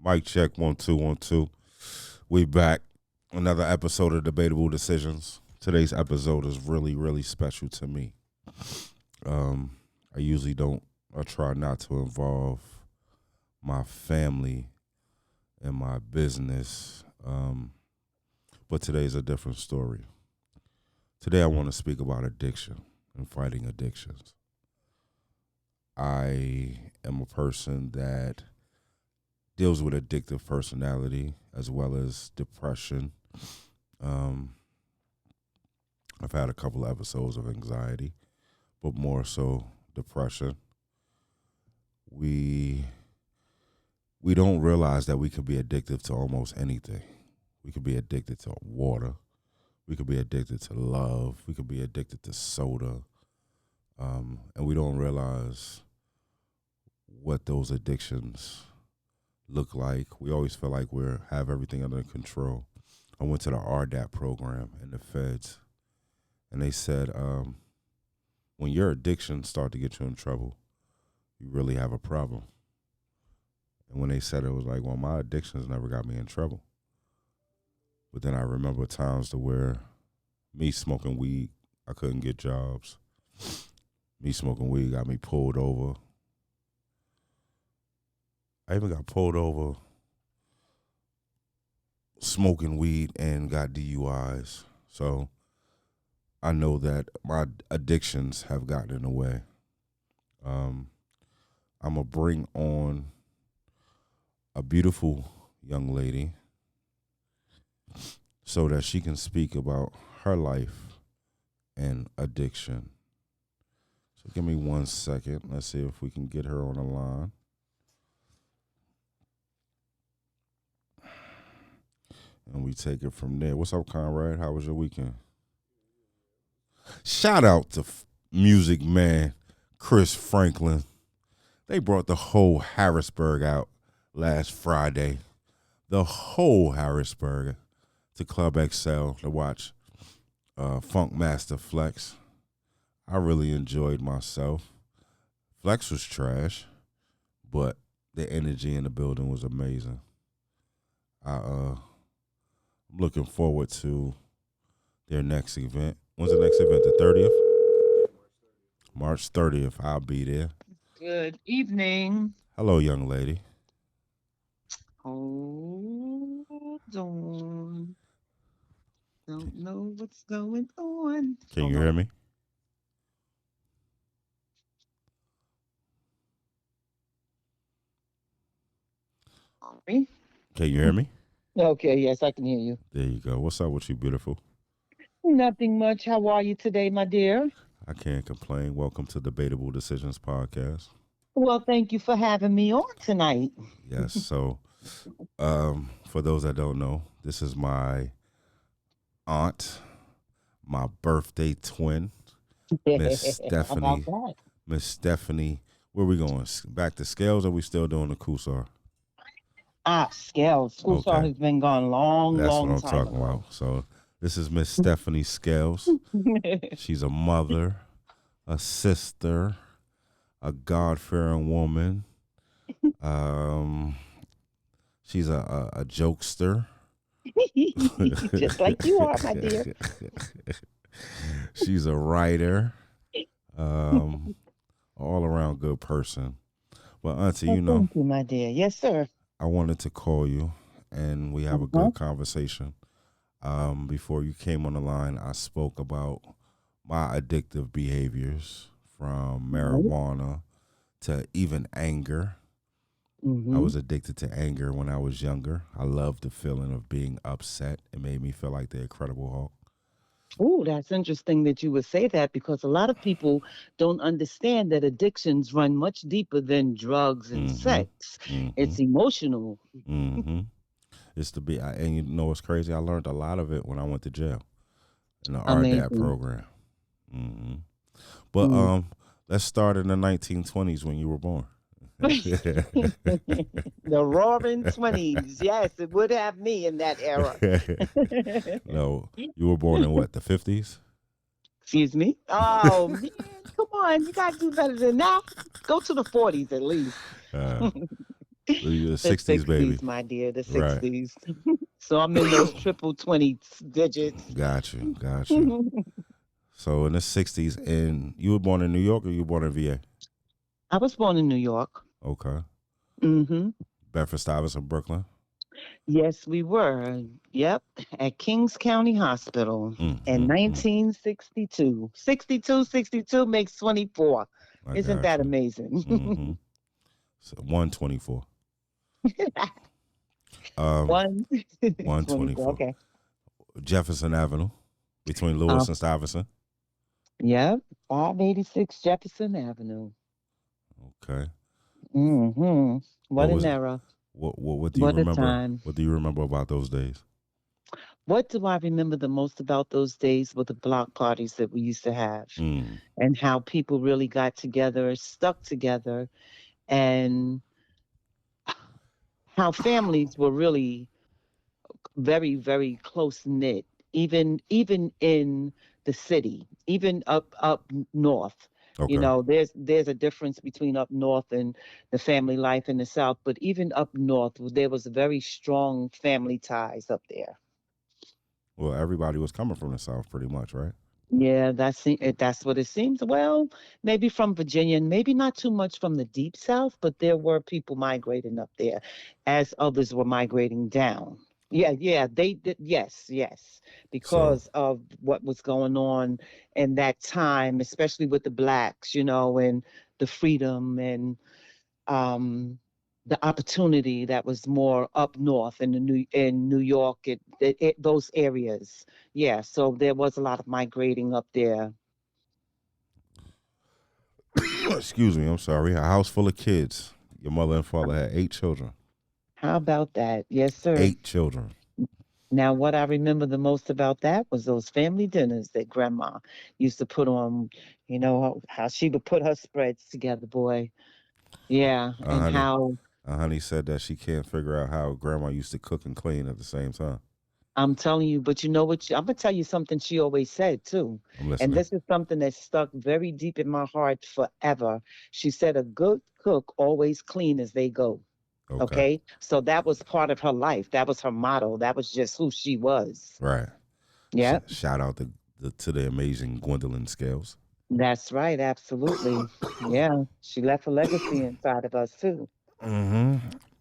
Mic check 1 2 1 2. We back. Another episode of Debatable Decisions. Today's episode is really, really special to me. I usually don't. I try not to involve my family in my business, but today's a different story. Today I want to speak about addiction and fighting addictions. I am a person that deals with addictive personality as well as depression. I've had a couple of episodes of anxiety, but more so depression. We don't realize that we could be addicted to almost anything. We could be addicted to water. We could be addicted to love. We could be addicted to soda. And we don't realize what those addictions look like. We always feel like we have everything under control. I went to the RDAP program in the feds, and they said when your addictions start to get you in trouble, you really have a problem. And when they said it was like, well, my addictions never got me in trouble. But then I remember times to where me smoking weed, I couldn't get jobs. Me smoking weed got me pulled over. I even got pulled over smoking weed and got DUIs. So I know that my addictions have gotten in the way. I'm going to bring on a beautiful young lady so that she can speak about her life and addiction. So give me 1 second. Let's see if we can get her on the line. And we take it from there. What's up, Conrad? How was your weekend? Shout out to music man Chris Franklin. They brought the whole Harrisburg out last Friday. The whole Harrisburg to Club XL to watch Funk Master Flex. I really enjoyed myself. Flex was trash, but the energy in the building was amazing. I'm looking forward to their next event. When's the next event? The 30th? March 30th. I'll be there. Good evening. Hello, young lady. Hold on. Don't know what's going on. Can Hold you hear on. me? Sorry. Can you hear me? Okay, yes, I can hear you. There you go. What's up with you, beautiful? Nothing much. How are you today, my dear? I can't complain. Welcome to Debatable Decisions Podcast. Well, thank you for having me on tonight. Yes. So, for those that don't know, this is my aunt, my birthday twin, Miss How about Stefany. that? Miss Stefany. Where we going? Back to scales, or we still doing the Kusar? Scales. School star Okay. has been gone long, That's what long I'm time talking ago. about. So this is Miss Stefany Scales. She's a mother, a sister, a God-fearing woman. Um, she's a jokester. Just like you are, my dear. She's a writer. Um, all around good person. Well, Auntie, Well, thank you, my dear. Yes, sir. I wanted to call you and we have a Uh-huh. good conversation. Before you came on the line, I spoke about my addictive behaviors from marijuana to even anger. I Mm-hmm. was addicted to anger when I was younger. I loved the feeling of being upset. It made me feel like the Incredible Hulk. Oh, that's interesting that you would say that because a lot of people don't understand that addictions run much deeper than drugs and Mm-hmm. sex. Mm-hmm. It's emotional. Mm-hmm. It's to be, and you know what's crazy? I learned a lot of it when I went to jail in the RDAP Amazing. program. Mm-hmm. But Mm. let's start in the 1920s when you were born. The roaring 20s. Yes, it would have me in that era. No, you were born in what, the 50s? Excuse me. Oh, man. Come on. You got to do better than that. Go to the 40s at least. Uh, The The 60s baby. 60s, my dear, the Right. 60s. So I'm in those triple 20 digits. Got you. Got you. So in the 60s, and you were born in New York or you were born in VA? I was born in New York. Okay. Hmm. Bedford Stuyvesant, Brooklyn. Yes, we were. Yep, at Kings County Hospital in Mm. 1962. 62, 62 makes 24. I Isn't got that you. amazing? Mm-hmm. So 124. Um, One 24. 124. Okay. Jefferson Avenue between Uh, Lewis and Stuyvesant. yep, 586 Jefferson Avenue. Okay. Hmm. What What an was era. what do you What a remember? time. What do you remember about those days? What do I remember the most about those days were the block parties that we used to have Mm. and how people really got together, stuck together, and how families were really very, very close knit, even in the city, even up north. You Okay. know, there's a difference between up north and the family life in the south, but even up north, there was very strong family ties up there. Well, everybody was coming from the South pretty much, right? Yeah, that's what it seems. Well, maybe from Virginia, and maybe not too much from the deep south, but there were people migrating up there as others were migrating down. Yeah, yeah, they did. Yes, yes, So, because of what was going on in that time, especially with the blacks, you know, and the freedom and um the opportunity that was more up north in New York, those areas. Yeah, so there was a lot of migrating up there. excuse me, I'm sorry. A house full of kids. Your mother and father had 8 children. How about that? Yes, sir. 8 children. Now, what I remember the most about that was those family dinners that grandma used to put on, you know, how she would put her spreads together, boy. Yeah, and Honey, how honey said that she can't figure out how grandma used to cook and clean at the same time. I'm telling you, but you know what? I'm gonna tell you something she always said too, I'm and listening. this is something that stuck very deep in my heart forever. She said, "A good cook always clean as they go." Okay. Okay, so that was part of her life. That was her motto. That was just who she was. Right. Yeah, Shout out to the amazing Gwendolyn Scales. that's right. Absolutely. Yeah, she left a legacy inside of us too. Mm-hmm.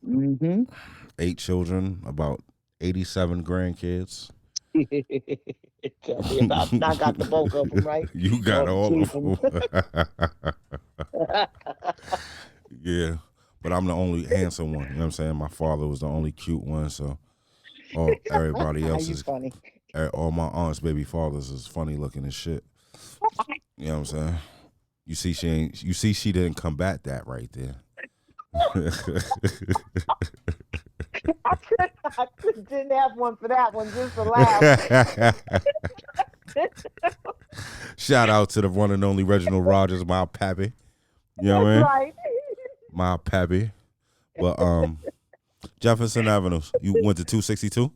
Mm-hmm. 8 children, about 87 grandkids. Tell me about. I got the bulk of them right. You got Lord all of Jesus. them. Yeah. But I'm the only handsome one. You know what I'm saying? My father was the only cute one. So all everybody else You is, funny. all my aunts' baby fathers is funny looking as shit. You know what I'm saying? You see she didn't combat that right there. I didn't have one for that one, just a laugh. Shout out to the one and only Reginald Rogers, my pappy. You know what That's I mean? right. My pappy. But Jefferson Avenue. You went to 262?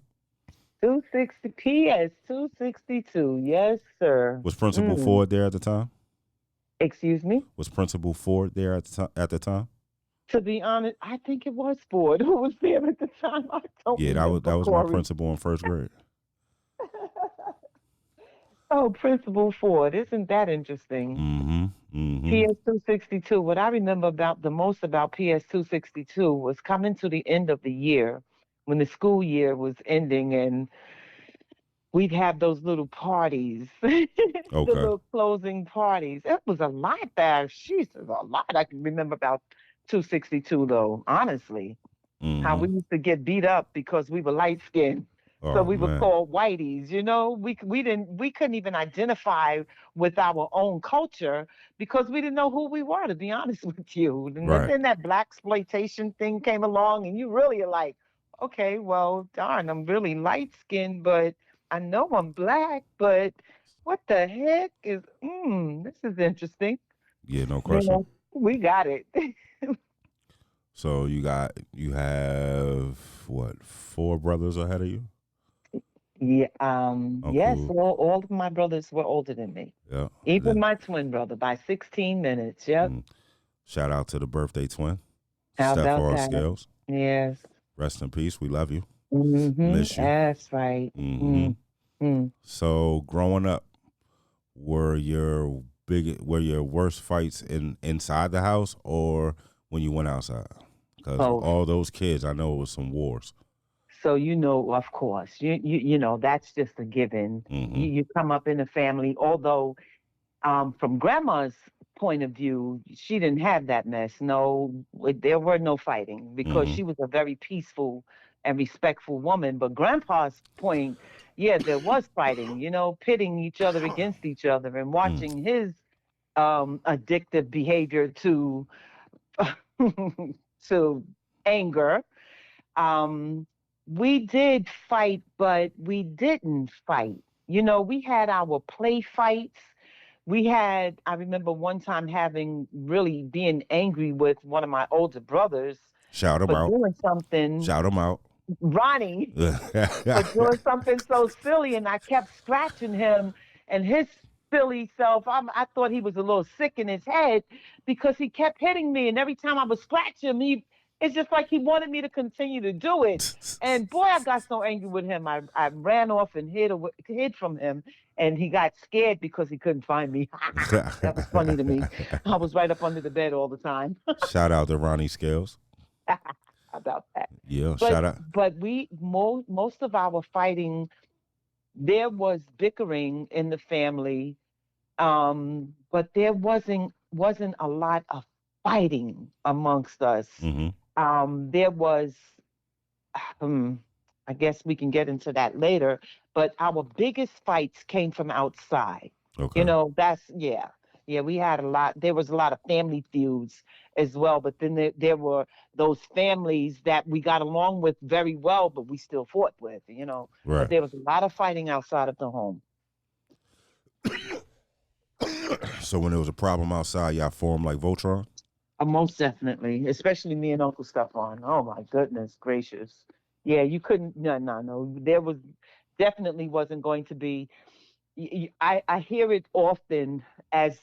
260 PS 262. Yes, sir. Was Principal Mm. Ford there at the time? Excuse me. Was Principal Ford there at the time? To be honest, I think it was Ford who was there at the time. I don't Yeah, that remember, was my Corey. principal in first grade. Oh, Principal Ford. Isn't that interesting? Mm-hmm. Mm-hmm. PS 262. What I remember about the most about PS 262 was coming to the end of the year when the school year was ending and we'd have those little parties, the Okay. little closing parties. It was a lot there. She's a lot. I can remember about 262 though, honestly. How Mm-hmm. we used to get beat up because we were light skinned. So Oh we were man. called whiteys, you know. We couldn't even identify with our own culture because we didn't know who we were, to be honest with you. And Right. then that black exploitation thing came along, and you really are like, okay, well, darn, I'm really light skinned, but I know I'm black, but what the heck is? This is interesting. Yeah, no Yeah, question. we got it. So you have what, 4 brothers ahead of you? Yeah, yes, Uncle. all of my brothers were older than me. Yeah. And Even then my twin brother by 16 minutes. Yep. mm, shout out to the birthday twin, How about Stefan that? Scales. Yes. Rest in peace. We love you. Mm-hmm. Miss you. That's right. Mm-hmm. Mm-hmm. So growing up, were your worst fights inside the house or when you went outside? Because Both. all those kids, I know it was some wars. So of course, that's just a given. Mm-hmm. You come up in a family, although from grandma's point of view, she didn't have that mess. No, there were no fighting because Mm-hmm. she was a very peaceful and respectful woman. But grandpa's point, yeah, there was fighting, pitting each other against each other and Mm. watching his addictive behavior to to anger. um, we did fight, but we didn't fight. We had our play fights. I remember one time really being angry with one of my older brothers Shout them for out. doing something, Shout them out. Ronnie, for doing something so silly. And I kept scratching him and his silly self. I thought he was a little sick in his head because he kept hitting me. And every time I would scratch him, it's just like he wanted me to continue to do it. And boy, I got so angry with him. I ran off and hid from him. And he got scared because he couldn't find me. That was funny to me. I was right up under the bed all the time. Shout out to Ronnie Scales. About that. Yeah, But shout out. most of our fighting, there was bickering in the family, but there wasn't a lot of fighting amongst us. Mm-hmm. There was, um, I guess we can get into that later, but our biggest fights came from outside. Okay. That's, yeah. Yeah, we had a lot. There was a lot of family feuds as well, but then there were those families that we got along with very well, but we still fought with. But Right. there was a lot of fighting outside of the home. So when there was a problem outside, y'all formed like Voltron? Most definitely, especially me and Uncle Stefan. Oh my goodness gracious. Yeah, you couldn't, no, no, no. There was definitely wasn't going to be. I hear it often as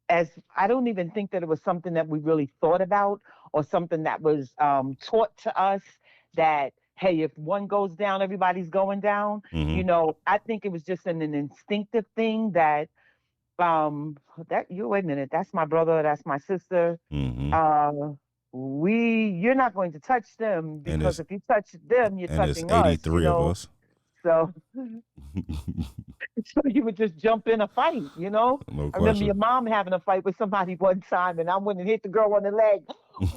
as I don't even think that it was something that we really thought about or something that was taught to us that, hey, if one goes down, everybody's going down. Mm-hmm. I think it was just an instinctive thing that wait a minute, that's my brother, that's my sister. Mm-hmm. Uh, you're not going to touch them And because it's if you touch them, you're and it's touching us. 83 of us. So so you would just jump in a fight. No I remember question. your mom having a fight with somebody one time, and I went and hit the girl on the leg.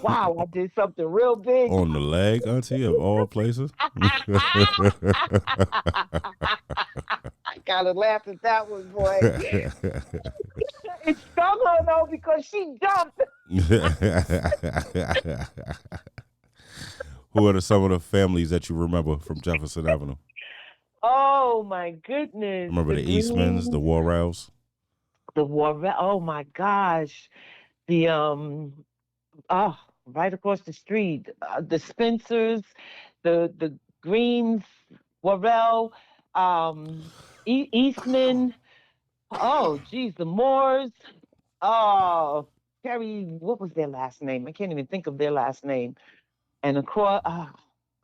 Wow, I did something real big. On the leg, auntie, of all places. I gotta laugh at that one, boy. It stung her though because she jumped. Who are some of the families that you remember from Jefferson Avenue? Oh my goodness, Remember the the Eastmans, the Greens, Worrells? the War. Oh my gosh, the oh, right across the street, the Spencers, the Greens, Warrell, um, Eastman. Oh, geez, the Moores. Oh, Perry. What was their last name? I can't even think of their last name. And across.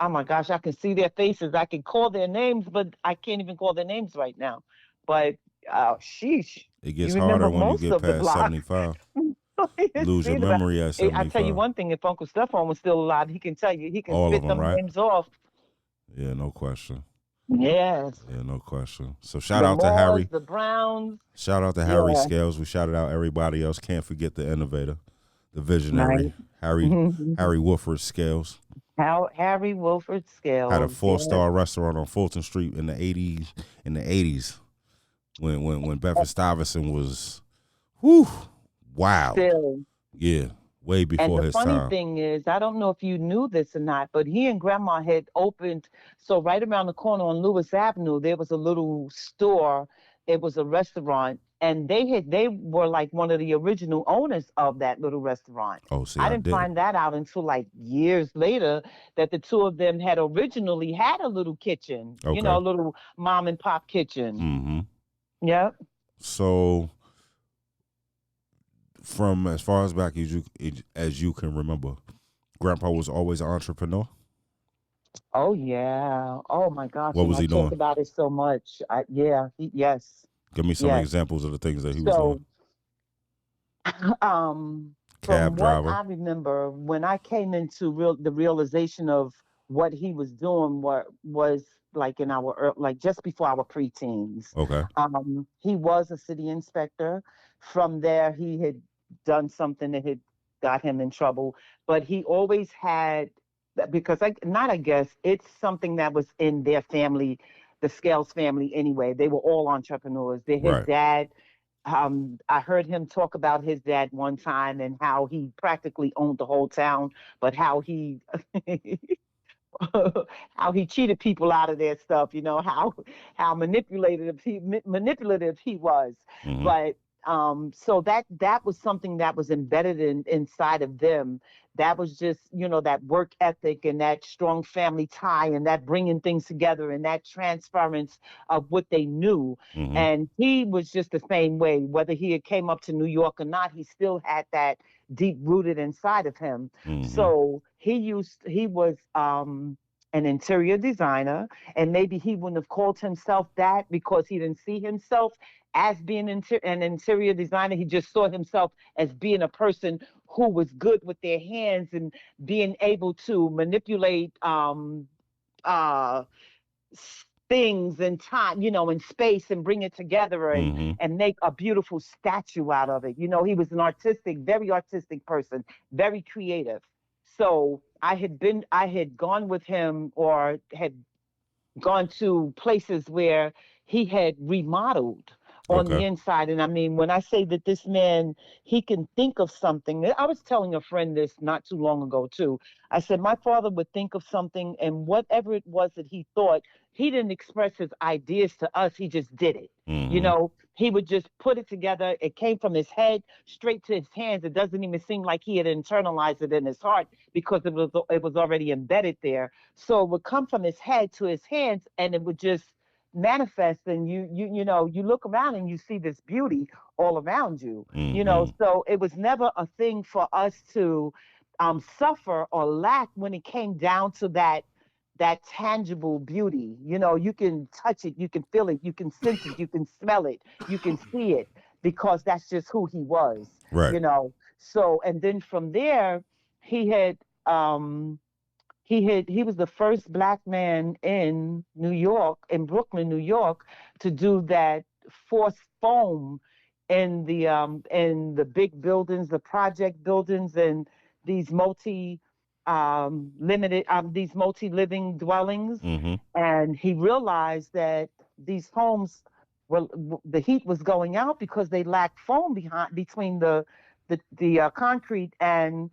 Oh my gosh, I can see their faces. I can call their names, but I can't even call their names right now. But sheesh, It you gets remember harder when you most get of the past block. 75. It's Lose your seen about. memory at I tell you 75. one thing: if Uncle Stefan was still alive, he can tell you he can All of spit them, them right? names off. Yeah, no question. Yes, Yeah, no question. So the Moores, the Browns. Shout out to Harry Yeah, Scales. We shouted out everybody else. Can't forget the innovator, the visionary, right. Harry Wolford Scales. How Harry Wilford Had a Scales. Yes, four-star restaurant on Fulton Street in the 80s. In the 80s, when Bedford Stuyvesant was, whew, wild. still. Yeah, way And before the his funny time. thing is, I don't know if you knew this or not, but he and Grandma had opened. So right around the corner on Lewis Avenue, there was a little store. It was a restaurant, and they were like one of the original owners of that little restaurant. Oh, see, I I didn't didn't. find that out until like years later that the two of them had originally had a little kitchen, Okay. a little mom and pop kitchen. Mm-hmm. Yep. So, from as far as back as you can remember, Grandpa was always an entrepreneur. Oh yeah. Oh my gosh. What And was I he talk doing? about it so much. Yeah. Yes. Give me some Yes. examples of the things that he was doing. So um Cab from what driver. I remember when I came into the realization of what he was doing, what was like in our like just before our preteens. Okay. He was a city inspector. From there he had done something that had got him in trouble, but he always had because I not I guess it's something that was in their family, the Scales family anyway. They were all entrepreneurs. His Right. dad, I heard him talk about his dad one time and how he practically owned the whole town, but how he how he cheated people out of their stuff, how manipulative he was. Mm-hmm. But so that was something that was embedded inside of them. That was just, that work ethic and that strong family tie and that bringing things together and that transference of what they knew. Mm-hmm. And he was just the same way, whether he had came up to New York or not, he still had that deep rooted inside of him. Mm-hmm. So he was an interior designer, and maybe he wouldn't have called himself that because he didn't see himself as being an interior designer. He just saw himself as being a person who was good with their hands and being able to manipulate uh things and time, and space and bring it together Mm-hmm. and make a beautiful statue out of it. He was an very artistic person, very creative. So I had gone with him or had gone to places where he had remodeled on Okay. the inside. And I mean, when I say that this man, he can think of something. I was telling a friend this not too long ago, too. I said, my father would think of something, and whatever it was that he thought, he didn't express his ideas to us. He just did it. Mm-hmm. He would just put it together. It came from his head straight to his hands. It doesn't even seem like he had internalized it in his heart because it was already embedded there. So it would come from his head to his hands, and it would just manifest. And you look around and you see this beauty all around you. Mm-hmm. So it was never a thing for us to suffer or lack when it came down to that tangible beauty. You can touch it, you can feel it, you can sense it, you can smell it, you can see it because that's just who he was. Right. So and then from there he had um he was the first black man in New York, in Brooklyn, New York, to do that forced foam in the big buildings, the project buildings, and these these multi living dwellings. Mm-hmm. And he realized that these homes, well, the heat was going out because they lacked foam between the concrete and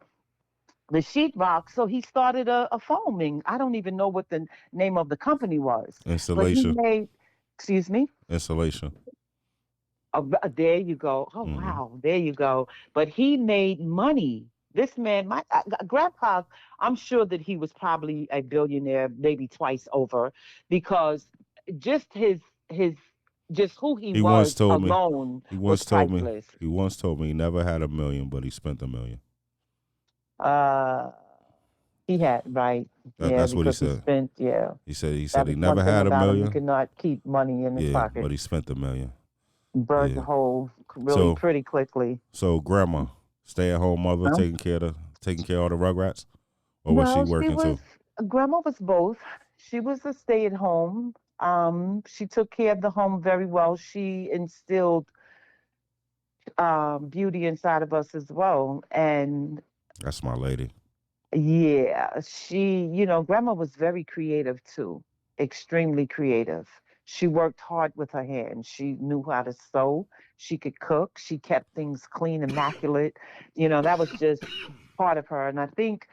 the sheetrock. So he started a foaming. I don't even know what the name of the company was, but he Installation. made, excuse me. Installation. There you go. Oh Mm-hmm. wow, there you go. But he made money. This man, my grandpa, I'm sure that he was probably a billionaire, maybe twice over, because just his just who he He once was told me. alone He was once told me. priceless. He once told me he never had a million, but he spent a million. Uh, he had right, yeah, That's what he because he said. spent, yeah. He said That he was one never thing had a about him. He million. could not keep money in his Yeah, pocket. but he spent a million. Burnt the Yeah. hole really So pretty quickly. so grandma, stay at home mother, Huh? taking care of all the rugrats, or was she No, she working was, too? grandma was both. She was a stay-at-home. She took care of the home very well. She instilled beauty inside of us as well. And That's my lady. yeah, grandma was very creative too, extremely creative. She worked hard with her hands. She knew how to sew. She could cook. She kept things clean, immaculate. That was just part of her. And I think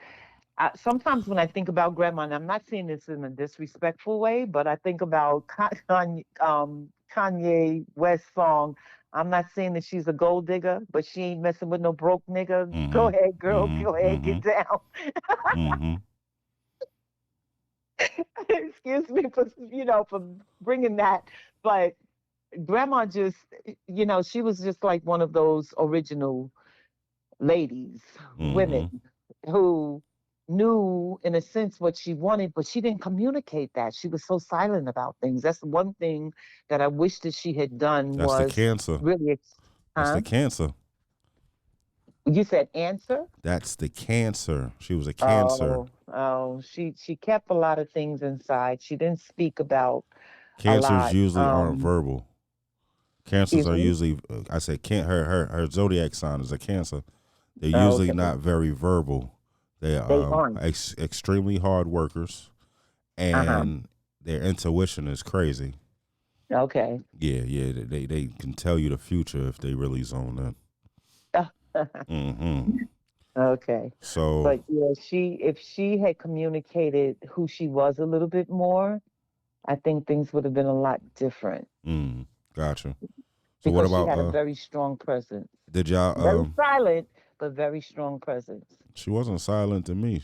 sometimes when I think about grandma, and I'm not saying this in a disrespectful way, but I think about Kanye West song. I'm not saying that she's a gold digger, but she ain't messing with no broke nigga. Go Mm-hmm. ahead, girl. Mm-hmm. Go ahead, Mm-hmm. get down. Mm-hmm. Excuse me for bringing that, but grandma just, she was just like one of those original ladies, women Mm-hmm. who. knew in a sense what she wanted, but she didn't communicate that. She was so silent about things. That's the one thing that I wish that she had done That's the was cancer. really, That's the huh? cancer. You said answer? That's the cancer. She was a cancer. Oh, she kept a lot of things inside. She didn't speak about a Cancers lot. usually aren't verbal. Cancers Excuse are me? usually, I said, can't her zodiac sign is a cancer. They're usually Okay. not very verbal. They They are aren't. extremely hard workers, Uh-huh. and their intuition is crazy. Okay. Yeah, yeah, they can tell you the future if they really zone in. Okay. So, But yeah, she if she had communicated who she was a little bit more, I think things would have been a lot different mm, gotcha. So what because she about had a very strong presence. did y'all Very silent, but very strong presence. she wasn't silent to me.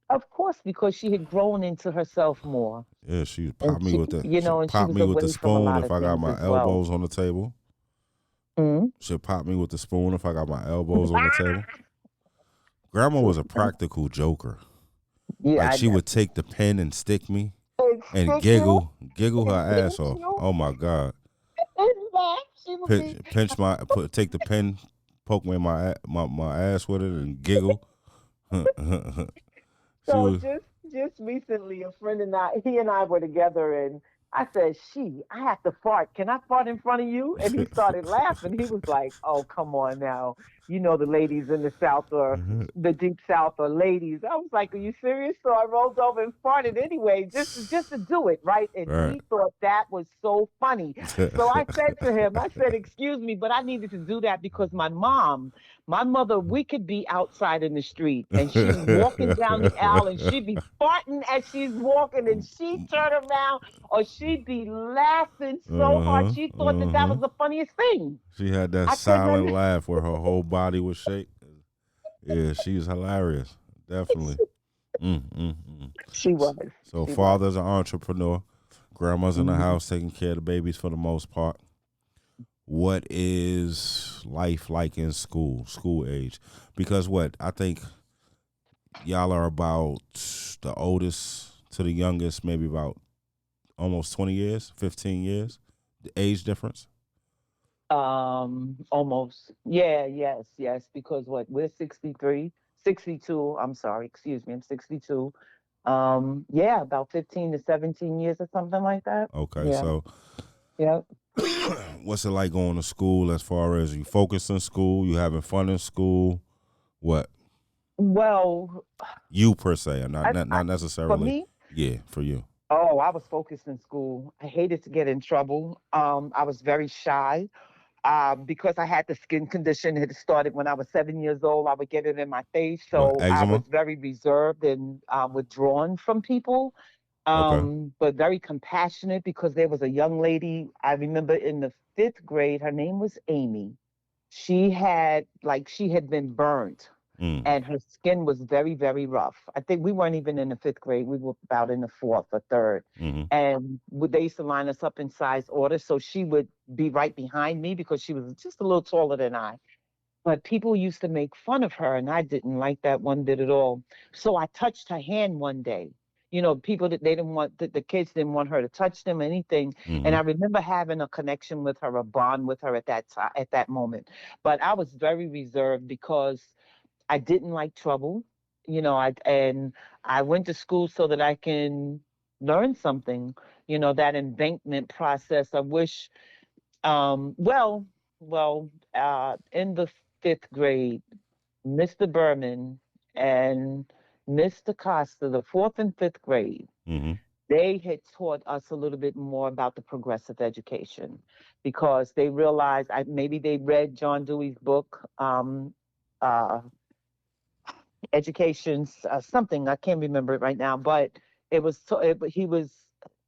Of course, because she had grown into herself more. Yeah, she And popped me with the you she know, and she popped was me with the away from a spoon lot if of I got things my as well. elbows on the table. Mm. She'll pop me with the spoon if I got my elbows on the table. Grandma was a practical joker. Yeah, Like she would take the pen and stick me and and stick you giggle her and ass pinch off. you Oh my god! and laugh. She would be Pinch my take the pen, poke me in my ass with it and giggle. She so was just recently, a friend and he and I were together, and I said, I have to fart. Can I fart in front of you?" And he started laughing. He was like, "Oh, come on now. You know the ladies in the South or the deep South are ladies." I was like, "Are you serious?" So I rolled over and farted anyway, just to do it, right? And right. he thought that was so funny. So I said to him, I said, "Excuse me, but I needed to do that because my mother, we could be outside in the street and she's walking down the aisle and she'd be farting as she's walking and she'd turn around or she'd be laughing so hard. Uh-huh. She thought that that Uh-huh. was the funniest thing. She had that I couldn't silent laugh where her whole body would shake. Yeah, she's hilarious. Definitely. Mm. She was. So She was. father's an entrepreneur. Grandma's in the Mhm. house taking care of the babies for the most part. What is life like in school age? Because what I think y'all are about the oldest to the youngest, maybe about almost 20 years, 15 years, the age difference. Almost. Yeah, yes, because what, we're 63, 62. I'm sorry, excuse me, I'm 62. Yeah, about 15 to 17 years or something like that. Okay, Yeah, so yeah. what's it like going to school as far as you focus in school, you having fun in school? What? Well, You per se, I not for necessarily. me, Yeah, for you. oh, I was focused in school. I hated to get in trouble. I was very shy. Because I had the skin condition. It started when I was 7 years old. I would get it in my face. What, So I eczema? was very reserved and withdrawn from people, Okay. but very compassionate because there was a young lady, I remember in the fifth grade, her name was Amy. She had been burnt Mm. and her skin was very, very rough. I think we weren't even in the fifth grade. We were about in the fourth or third. Mm-hmm. And they used to line us up in size order. So she would be right behind me because she was just a little taller than I. But people used to make fun of her, and I didn't like that one bit at all. So I touched her hand one day. You know, people that they didn't want, the kids didn't want her to touch them, anything. And Mm-hmm. I remember having a connection with her, a bond with her at that time, at that moment. But I was very reserved because I didn't like trouble. I went to school so that I can learn something. That embankment process. I wish. Um, well, in the fifth grade, Mr. Berman and Mr. Costa, the fourth and fifth grade, Mm-hmm. they had taught us a little bit more about the progressive education because they realized maybe they read John Dewey's book. Uh, Education's something I can't remember it right now, but he was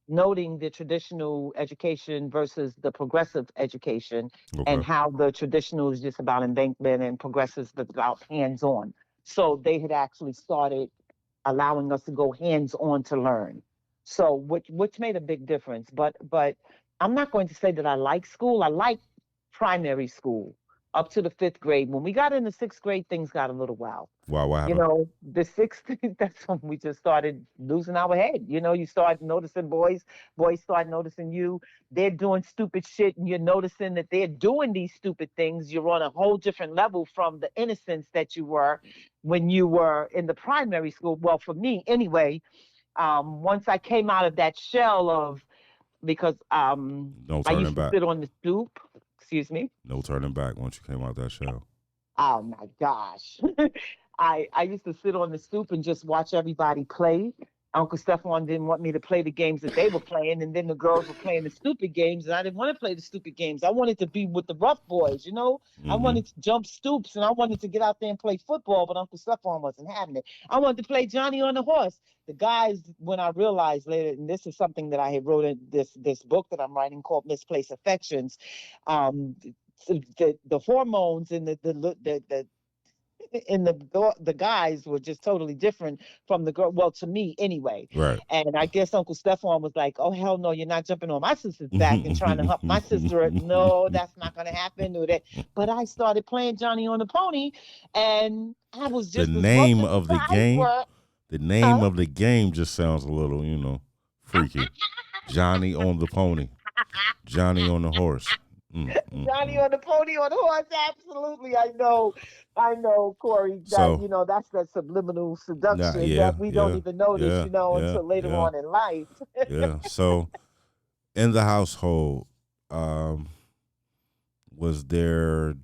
noting the traditional education versus the progressive education and Okay. how the traditional is just about embankment and progressive is about hands-on. So they had actually started allowing us to go hands-on to learn. So which made a big difference. But I'm not going to say that I like school. I like primary school. up to the fifth grade. When we got into sixth grade, things got a little wild. Wow, what You happened? know, the sixth, that's when we just started losing our head. You know, you start noticing boys start noticing you. They're doing stupid shit, and you're noticing that they're doing these stupid things. You're on a whole different level from the innocence that you were when you were in the primary school. Well, for me, anyway, once I came out of that shell of, because No I turning used to back. sit on the stoop, excuse me. No turning back once you came out that shell. Oh my gosh. I used to sit on the stoop and just watch everybody play. Uncle Stefan didn't want me to play the games that they were playing, and then the girls were playing the stupid games, and I didn't want to play the stupid games. I wanted to be with the rough boys, you know. I Mm-hmm. wanted to jump stoops, and I wanted to get out there and play football, but Uncle Stefan wasn't having it. I wanted to play Johnny on the horse. The guys, when I realized later, and this is something that I had wrote in this book that I'm writing called Misplaced Affections, um, the hormones and the and the guys were just totally different from the girl. Well, to me anyway. Right. And I guess Uncle Stefan was like, "Oh hell no, you're not jumping on my sister's back and trying to hump my sister." No, that's not gonna happen. Or that. But I started playing Johnny on the Pony, and I was The just as rough name as the of the guys game, were. the name Huh? of the game just sounds a little, freaky. Johnny on the pony. Johnny on the horse. Mm, mm, Johnny mm. on the Pony on the horse. Absolutely, I know, Corey. That So, that's that subliminal nah, seduction yeah, that we don't yeah, even notice, yeah, yeah, until later yeah, on in life. yeah. So, in the household, um, was there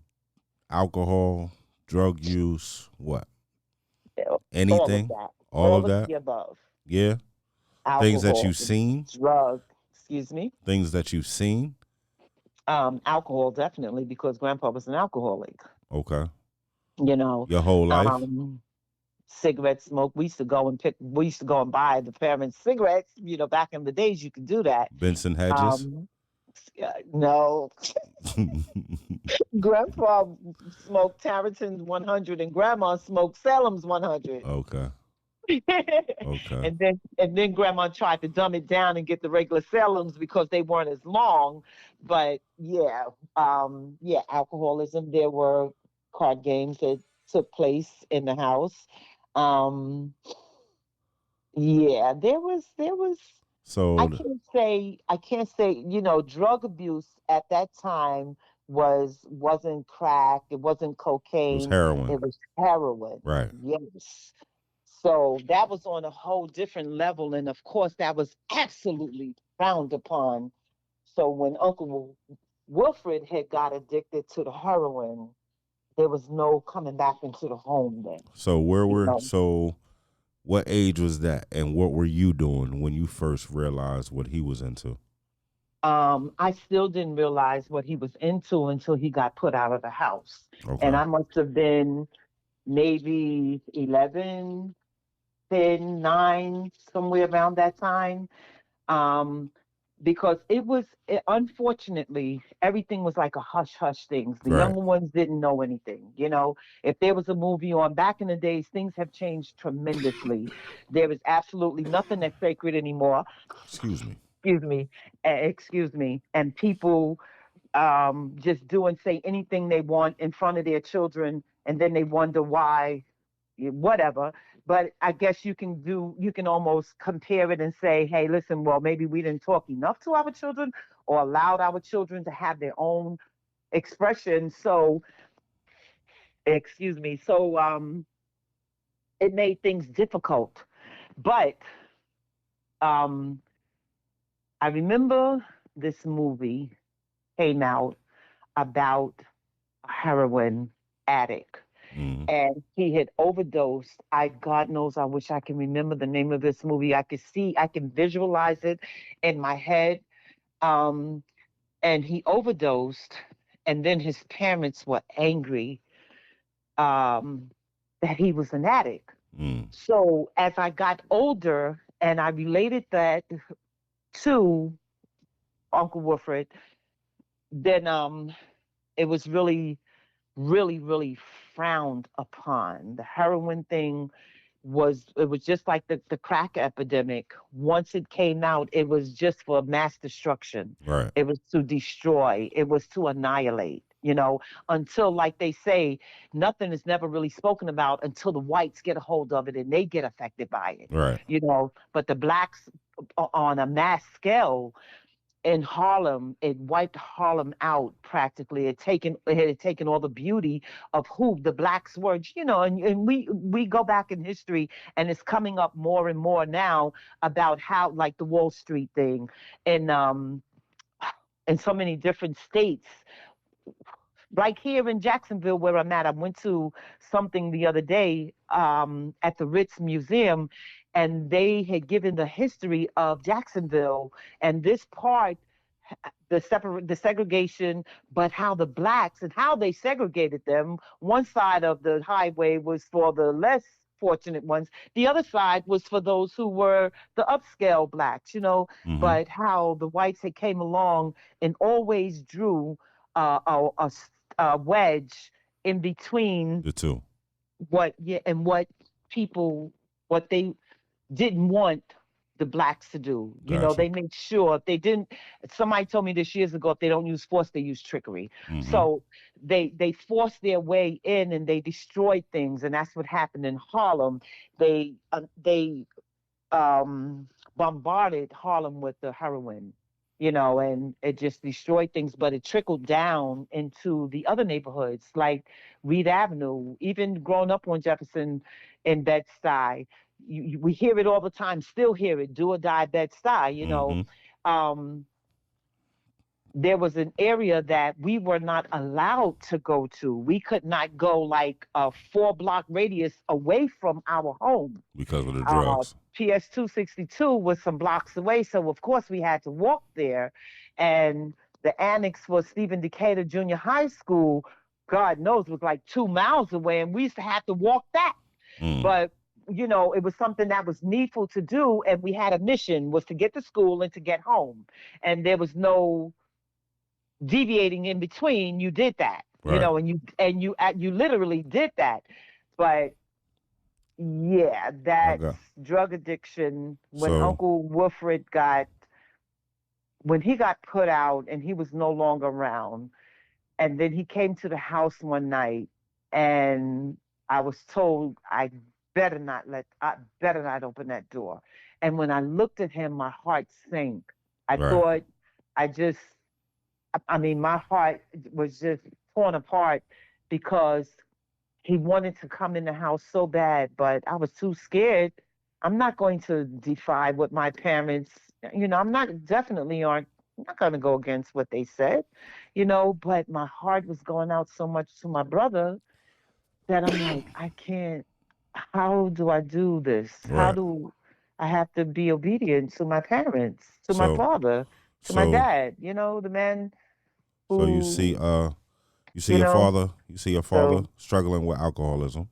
alcohol, drug use, what? All of Anything? that, All all of of that? the above. Yeah. Things that Alcohol, you've seen? drug, excuse me. Things that you've seen? Alcohol definitely because Grandpa was an alcoholic. Okay. You know, Your whole life? um, cigarette smoke. We used to go and buy the parents' cigarettes. Back in the days, you could do that. Benson Hedges? Um, no, Grandpa smoked Tarleton's 100 and Grandma smoked Salem's 100. Okay. Okay. and then Grandma tried to dumb it down and get the regular Salem's because they weren't as long. But yeah, yeah, alcoholism. There were card games that took place in the house. Um, yeah, there was So I can't say, drug abuse at that time wasn't crack, it wasn't it was cocaine, heroin. it was heroin. Right. Yes. So that was on a whole different level, and of course that was absolutely frowned upon. So when Uncle Wilfred had got addicted to the heroin, there was no coming back into the home then. So You know. what age was that and what were you doing when you first realized what he was into? I still didn't realize what he was into until he got put out of the house. And Okay. I must have been maybe 11, 10, 9, somewhere around that time. Um, because unfortunately, everything was like a hush hush things. The Right. younger ones didn't know anything. If there was a movie on back in the days, things have changed tremendously. There is absolutely nothing that's sacred anymore. Excuse me. Excuse me, and people just do and say anything they want in front of their children, and then they wonder why, whatever. But I guess you can almost compare it and say, hey, listen, well, maybe we didn't talk enough to our children or allowed our children to have their own expression. So, excuse me. So, it made things difficult. But um, I remember this movie came out about a heroin addict, Mm. and he had overdosed. God knows, I wish I can remember the name of this movie. I can visualize it in my head. Um, and he overdosed, and then his parents were angry um, that he was an addict. Mm. So as I got older and I related that to Uncle Wilfred, then it was really, really, really frowned upon. The heroin thing it was just like the crack epidemic. Once it came out, it was just for mass destruction. Right. It was to destroy. It was to annihilate. you know, until, like they say, nothing is never really spoken about until the whites get a hold of it and they get affected by it, Right. you know. But the blacks, on a mass scale, in Harlem, it wiped Harlem out practically. It had taken all the beauty of who the blacks were, you know. And we go back in history, and it's coming up more and more now about how, like, the Wall Street thing, and in so many different states. Like here in Jacksonville, where I'm at, I went to something the other day, at the Ritz Museum, and they had given the history of Jacksonville and this part, the segregation, but how the blacks and how they segregated them. One side of the highway was for the less fortunate ones. The other side was for those who were the upscale blacks, you know. Mm-hmm. But how the whites had came along and always drew a wedge in between The two. what, yeah, and what people, what they didn't want the blacks to do. You know, Gotcha. they made sure if they didn't. Somebody told me this years ago, if they don't use force, they use trickery. Mm-hmm. So they forced their way in and they destroyed things, and that's what happened in Harlem. They bombarded Harlem with the heroin, you know, and it just destroyed things. But it trickled down into the other neighborhoods, like Reed Avenue, even growing up on Jefferson and Bed-Stuy. We hear it all the time, still hear it, do or die Bed-Stuy, you know. Mm-hmm. Um, there was an area that we were not allowed to go to. We could not go like a 4 block radius away from our home. Because of the drugs. PS 262 was some blocks away, so of course we had to walk there. And the annex for Stephen Decatur Junior High School, God knows, was like 2 miles away, and we used to have to walk that. Mm. But you know, it was something that was needful to do, and we had a mission, was to get to school and to get home, and there was no deviating in between. You did that, you Right. know, and you literally did that. But yeah, I that's got. drug addiction. When So Uncle Wilfred got, when he got put out and he was no longer around, and then he came to the house one night, and I was told I better not open that door. And when I looked at him, my heart sank. I right. thought, I just, I mean, my heart was just torn apart because he wanted to come in the house so bad, but I was too scared. I'm not going to defy what my parents, you know, I'm not definitely aren't I'm not going to go against what they said, you know, but my heart was going out so much to my brother that I'm like, I can't, how do I do this? How Right. do I have to be obedient to my parents, to my So father, to my so dad, you know, the man so you see who, you see you your know, father so, struggling with alcoholism.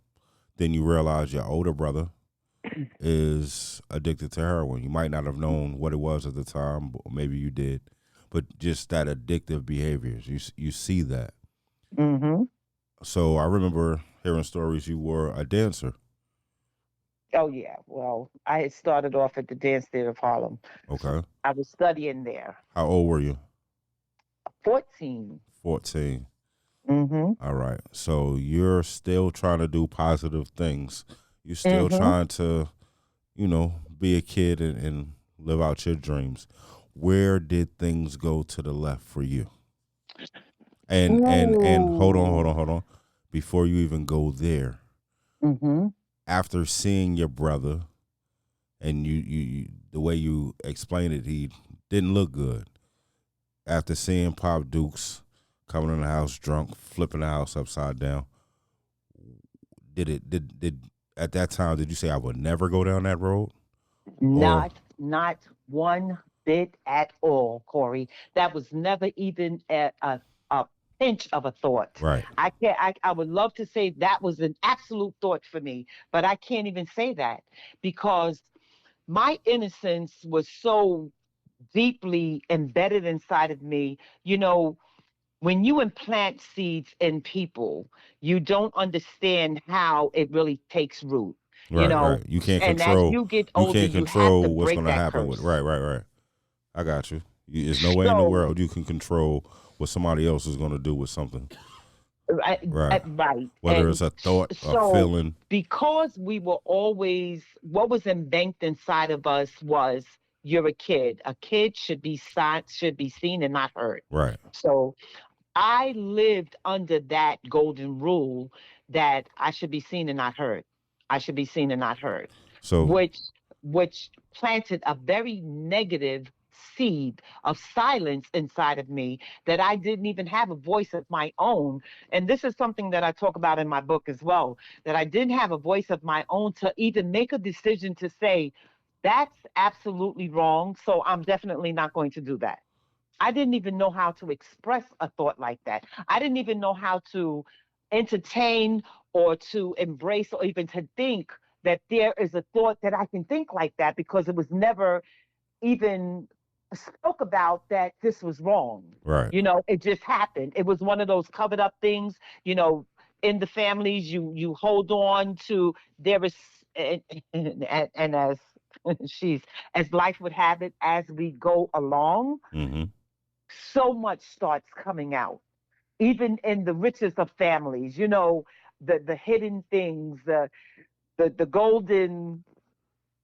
Then you realize your older brother is addicted to heroin. You might not have known what it was at the time, or maybe you did, but just that addictive behaviors. You see that. mm-hmm. So I remember hearing stories. You were a dancer. Oh yeah. Well, I had started off at the Dance Theater of Harlem. Okay. I was studying there. How old were you? 14. 14. Mm-hmm. All right. So you're still trying to do positive things. You're still Mm-hmm. trying to, be a kid and live out your dreams. Where did things go to the left for you? And Ooh. hold on. Before you even go there, Mm-hmm. after seeing your brother and the way you explained it, he didn't look good. After seeing Pop Dukes coming in the house drunk, flipping the house upside down, did at that time did you say I would never go down that road? Or Not one bit at all, Corey. That was never even a pinch of a thought. right, I can't. I would love to say that was an absolute thought for me, but I can't even say that because my innocence was so deeply embedded inside of me. You know, when you implant seeds in people, you don't understand how it really takes root, you right. know. And as you get You older, can't you have to control what's break gonna that happen with curse. right. I got you. There's no way in the So, world you can control what somebody else is going to do with something. right, Right. right. Whether it's And a thought, a so, feeling. because we were always, what was embanked inside of us was, you're a kid. A kid should be seen and not heard. Right. So I lived under that golden rule that I should be seen and not heard. I should be seen and not heard, So, which planted a very negative seed of silence inside of me, that I didn't even have a voice of my own. And this is something that I talk about in my book as well, that I didn't have a voice of my own to even make a decision to say, that's absolutely wrong. So I'm definitely not going to do that. I didn't even know how to express a thought like that. I didn't even know how to entertain or to embrace or even to think that there is a thought that I can think like that, because it was never even spoke about that this was wrong. right. It just happened. It was one of those covered up things, you know, in the families, you hold on to. There is, and as she's, as life would have it, as we go along, Mm-hmm. so much starts coming out, even in the richest of families. The hidden things, the golden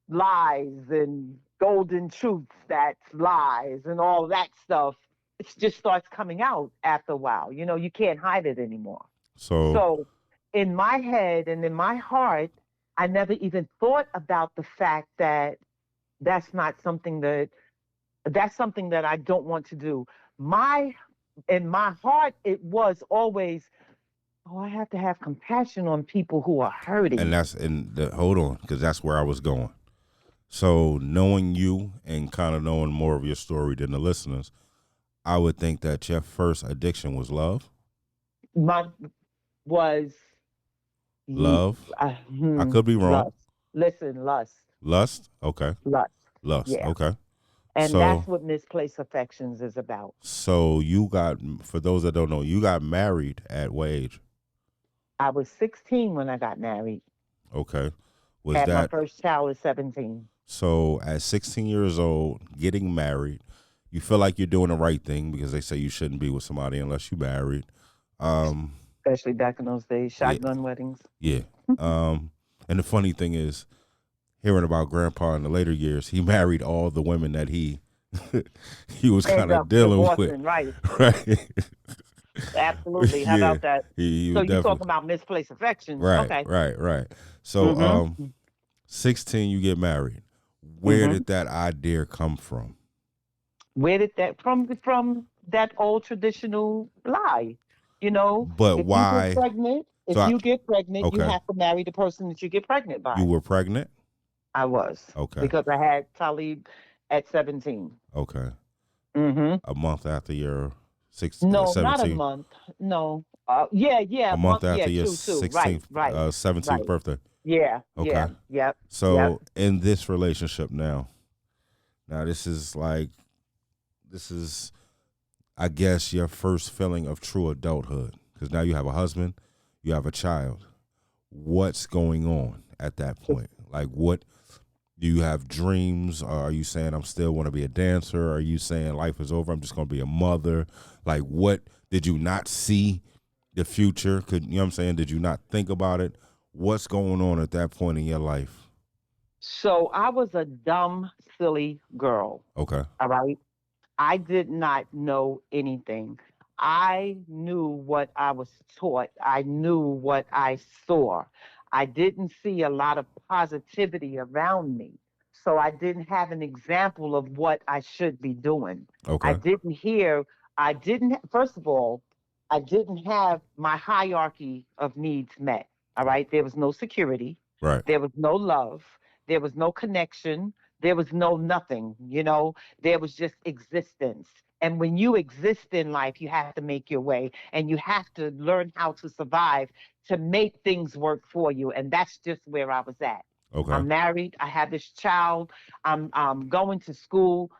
lies and golden truths, that's lies and all that stuff. It just starts coming out after a while. You can't hide it anymore. So, So in my head and in my heart, I never even thought about the fact that that's not something that that's something that I don't want to do. My In my heart, it was always, oh, I have to have compassion on people who are and hurting. that's and the, hold on, because that's where I was going. So, knowing you and kind of knowing more of your story than the listeners, I would think that your first addiction was love. My was ye Love. I could be wrong. lust. Listen, lust, Lust. Okay. lust. Lust. Yeah. Okay. And So, that's what misplaced affections is about. you got, for those that don't know, you got married at what age? I was 16 when I got married. Okay. Was Had my that first child at 17, so? At 16 years old, getting married, you feel like you're doing the right thing because they say you shouldn't be with somebody unless you're married. Um, especially back in those days, yeah, shotgun weddings. yeah. Um, and the funny thing is, hearing about Grandpa in the later years, he married all the women that he was End kind of up dealing with, divorcing, right? right? Absolutely. How Yeah, about that? he So was you talking definitely about misplaced affections? right, Okay. right, right. So, Mm-hmm. 16, you get married. Where Mm-hmm. did that idea come from? Where did that from that old traditional lie? But If you get why? pregnant, So, you okay, have to marry the person that you get pregnant you by. were pregnant. I was, Okay, because I had Talib at 17. okay. Mm-hmm. A month after your No, not a 17, month. No. Yeah, yeah, a a month month. Yeah, after your true. Right, 16th, right, 17th right. birthday. Yeah, Okay. yeah, yep, yep. So in this relationship now this is, I guess, your first feeling of true adulthood because now you have a husband, you have a child. What's going on at that point? Like, what do you have dreams? Or are you saying I'm still want to be a dancer? Are you saying life is over? I'm just going to be a mother? Like, what did you not see the future? You know what I'm saying? Did you not think about it? What's going on at that point in your life? So I was a dumb, silly girl. Okay. All right. I did not know anything. I knew what I was taught. I knew what I saw. I didn't see a lot of positivity around me. So I didn't have an example of what I should be doing. I Okay. didn't hear, I didn't, first of all, I didn't have my hierarchy of needs met. All right. There was no security. Right. There was no love. There was no connection. There was no nothing. There was just existence. And when you exist in life, you have to make your way and you have to learn how to survive to make things work for you. And that's just where I was at. Okay. I'm married. I have this child. I'm going to school.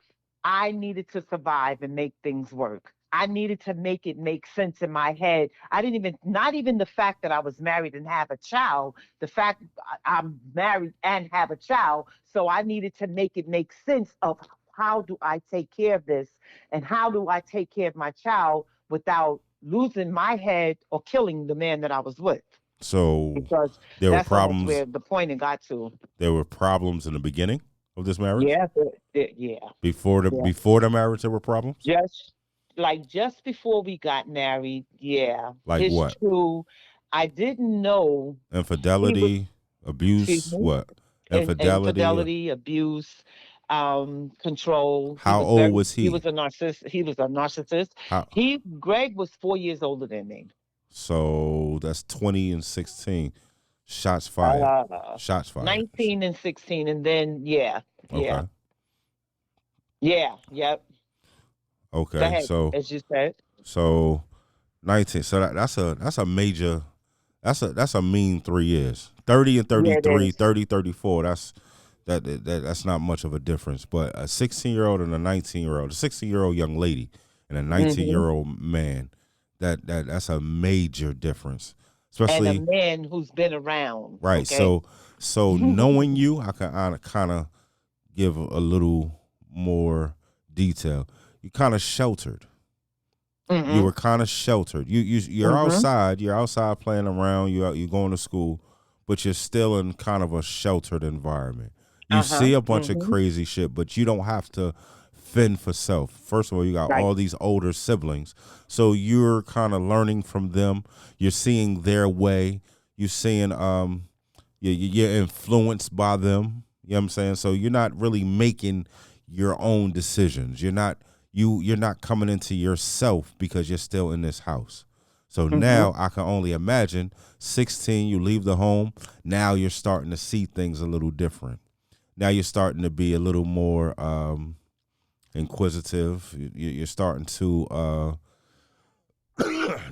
I needed to survive and make things work. I needed to make it make sense in my head. I didn't even, not even the fact that I was married and have a child, the fact I'm married and have a child. So I needed to make it make sense of how do I take care of this, and how do I take care of my child without losing my head or killing the man that I was with, So because there were that's almost problems. where the point it got to. There were problems in the beginning of this marriage. Yeah, yeah, yeah. Before the marriage, there were problems. Just before we got married, yeah, Like it's what? true. I didn't know he was, Infidelity, excuse abuse. me, What? Infidelity. infidelity, abuse, control. How old was He he? was a narcissist. He was a narcissist. How? Greg was 4 years older than me. So that's 20 and 16. Shots fired. Uh, Shots fired. 19 and 16, and then yeah, yeah, Okay. yeah, yep. Go Okay. ahead, So as you said. so 19. So that's a major. That's a mean 3 years. 30 and Yeah, it 33, is. 30, 34. That's not much of a difference. But a 16-year-old and a 19-year-old, a 16-year-old young lady and a Hmm. 19-year-old man, that's a major difference. And a Especially man who's been around. right. Okay. So knowing you, I can kind of give a little more detail. You kind of sheltered. You Hmm. were kind of sheltered. You're Hmm. outside. You're outside playing around. You're going to school, but you're still in kind of a sheltered environment. You Uh-huh. see a bunch of Hmm. crazy shit, but you don't have to fend for self. First of all, you got Right. all these older siblings, so you're kind of learning from them. You're seeing their way. You're seeing you're influenced by them. You know what I'm saying? So you're not really making your own decisions. You're not coming into yourself because you're still in this house. So Hmm. now I can only imagine 16, you leave the home. Now you're starting to see things a little different. Now you're starting to be a little more inquisitive. You're starting to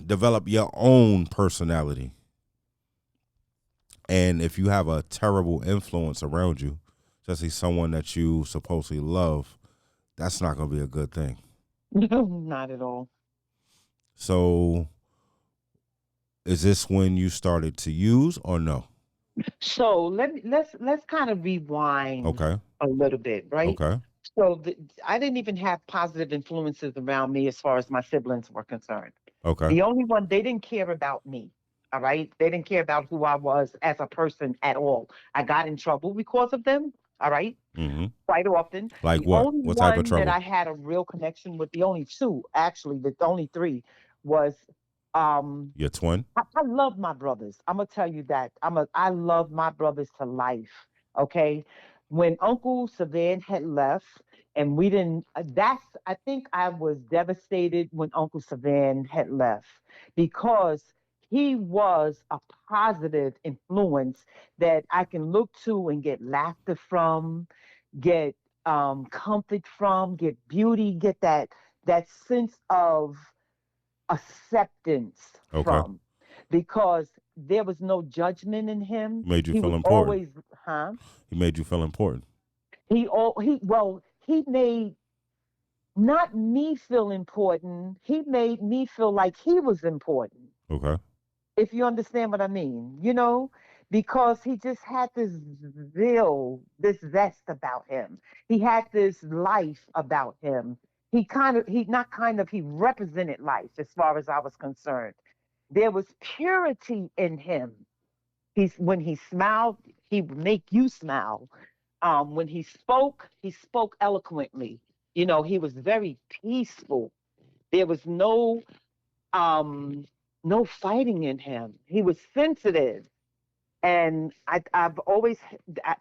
develop your own personality. And if you have a terrible influence around you, especially someone that you supposedly love, that's not going to be a good thing. No, not at all. So is this when you started to use or no? So let's kind of rewind Okay. a little bit, right? Okay. So I didn't even have positive influences around me as far as my siblings were concerned. Okay. The only one, they didn't care about me. All right. They didn't care about who I was as a person at all. I got in trouble because of them. All right. Mm-hmm. Quite often. Like The what? only What type of one that trouble? I had a real connection with, the only two, actually, the only three, was um Your twin? I love my brothers. I'm gonna tell you that. I love my brothers to life. Okay. When Uncle Savan had left and we didn't that's I think I was devastated when Uncle Savan had left, because he was a positive influence that I can look to and get laughter from, get comfort from, get beauty, get that sense of acceptance Okay. from, because there was no judgment in him. Made you He feel was important. always, huh? He made you feel important. He made not me feel important. He made me feel like he was important, Okay. if you understand what I mean, because he just had this zeal, this zest about him. He had this life about him. He represented life as far as I was concerned. There was purity in him. When he smiled, he would make you smile. When he spoke eloquently. He was very peaceful. There was um, no fighting in him. He was sensitive. And I've always,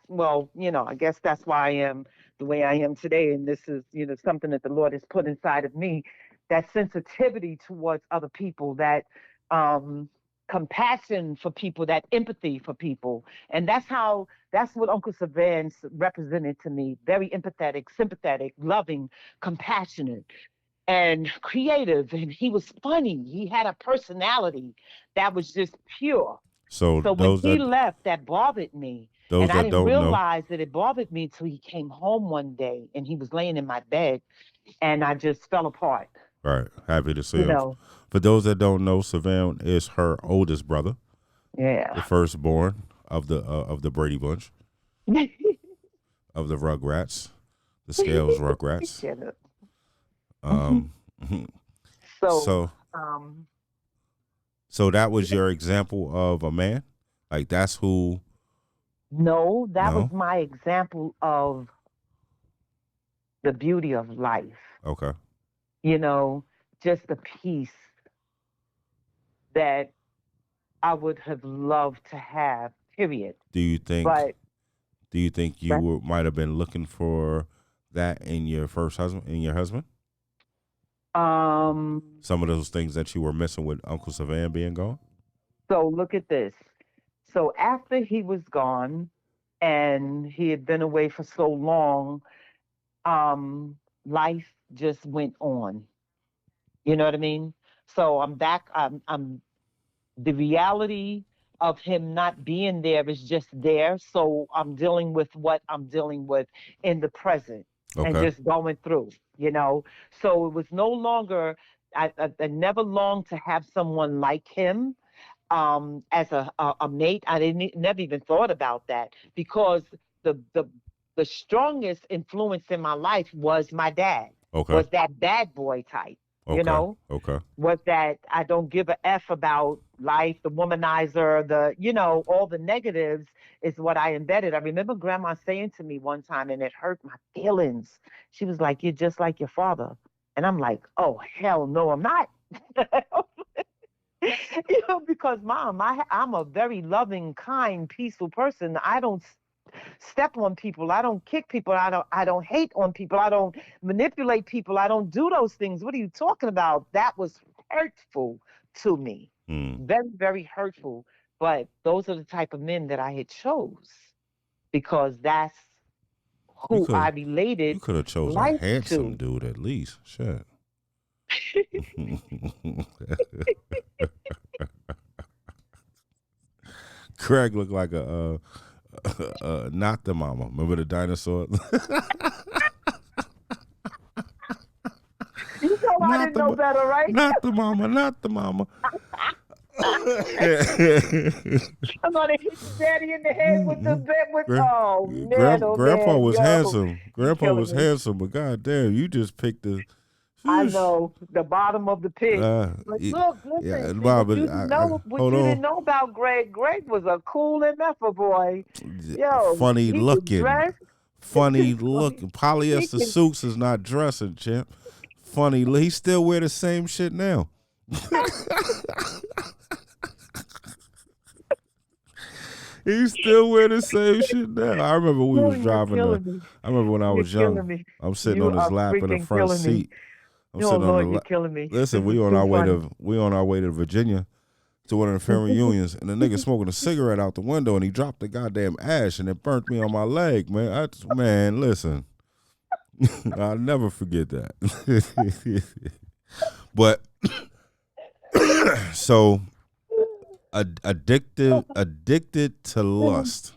well, I guess that's why I am the way I am today. And this is, something that the Lord has put inside of me, that sensitivity towards other people, that um, compassion for people, that empathy for people. And that's what Uncle Savan represented to me. Very empathetic, sympathetic, loving, compassionate, and creative. And he was funny. He had a personality that was just pure. So So when he left, that bothered me. those And I that didn't don't know, realize that it bothered me until he came home one day and he was laying in my bed and I just fell apart. right? Happy to see You him. know, For those that don't know, Savan is her oldest brother, the yeah. firstborn of the Brady Bunch of the Rugrats. the scales rugrats. Get it. Mhm. Um, So, so um, so that was yeah. your example of a man, like that's who. No, that was No, my example of the beauty of life. okay. You know, just the peace that I would have loved to have, period. Do you think? But Do you think you that, might have been looking for that in your first husband, in your husband? um, Some of those things that you were missing with Uncle Savan being gone. so look at this. So after he was gone and he had been away for so long, life just went on. You know what I mean? So I'm back. I'm the reality of him not being there is just there. So I'm dealing with what I'm dealing with in the present and Okay. just going through, you know. So it was no longer, I never longed to have someone like him as a mate. I didn't never even thought about that because the the the strongest influence in my life was my dad, Okay. was that bad boy type, you Okay. know, Okay. was that I don't give a F about life, the womanizer, all the negatives is what I embedded. I remember grandma saying to me one time, and it hurt my feelings. She was like, "You're just like your father." And I'm like, "Oh, hell no, I'm not." Because mom, I'm a very loving, kind, peaceful person. I don't step on people. I don't kick people. I don't hate on people. I don't manipulate people. I don't do those things. What are you talking about? That was hurtful to me. Hmm. Very, very hurtful. But those are the type of men that I had chose because that's You who I could related you could have chose a life handsome to. dude at least. Shit. Craig looked like a not the mama. Remember the dinosaur? You know I not didn't the know ma- better, right? not the mama. Not the mama. I'm gonna hit your daddy in the head with the bed with oh man, oh Grandpa man, was yo, handsome. you Grandpa killing was me. handsome, but goddamn, you just picked the. I Whoosh. know the bottom of the pit. But Yeah, look, yeah, listen, see Bob, what you didn't know, what hold you on. didn't know about Greg. Greg was a cool MFer boy. Yo, Funny he could looking, dress. funny Funny. looking. He Polyester could. suits is not dressing, champ. Funny, he still wear the same shit now. He still wear the same shit now. I remember we Oh, was you're driving the. killing me. I remember when I You're was killing young. me. I'm sitting You on his are lap in the freaking front killing me. seat. I'm Oh sitting on the. Lord, you're killing me. Listen, This is too funny. we on our way to Virginia to one of the family reunions, and the nigga smoking a cigarette out the window, and he dropped the goddamn ash, and it burnt me on my leg, man. Man, listen, I'll never forget that. But so addicted to lust.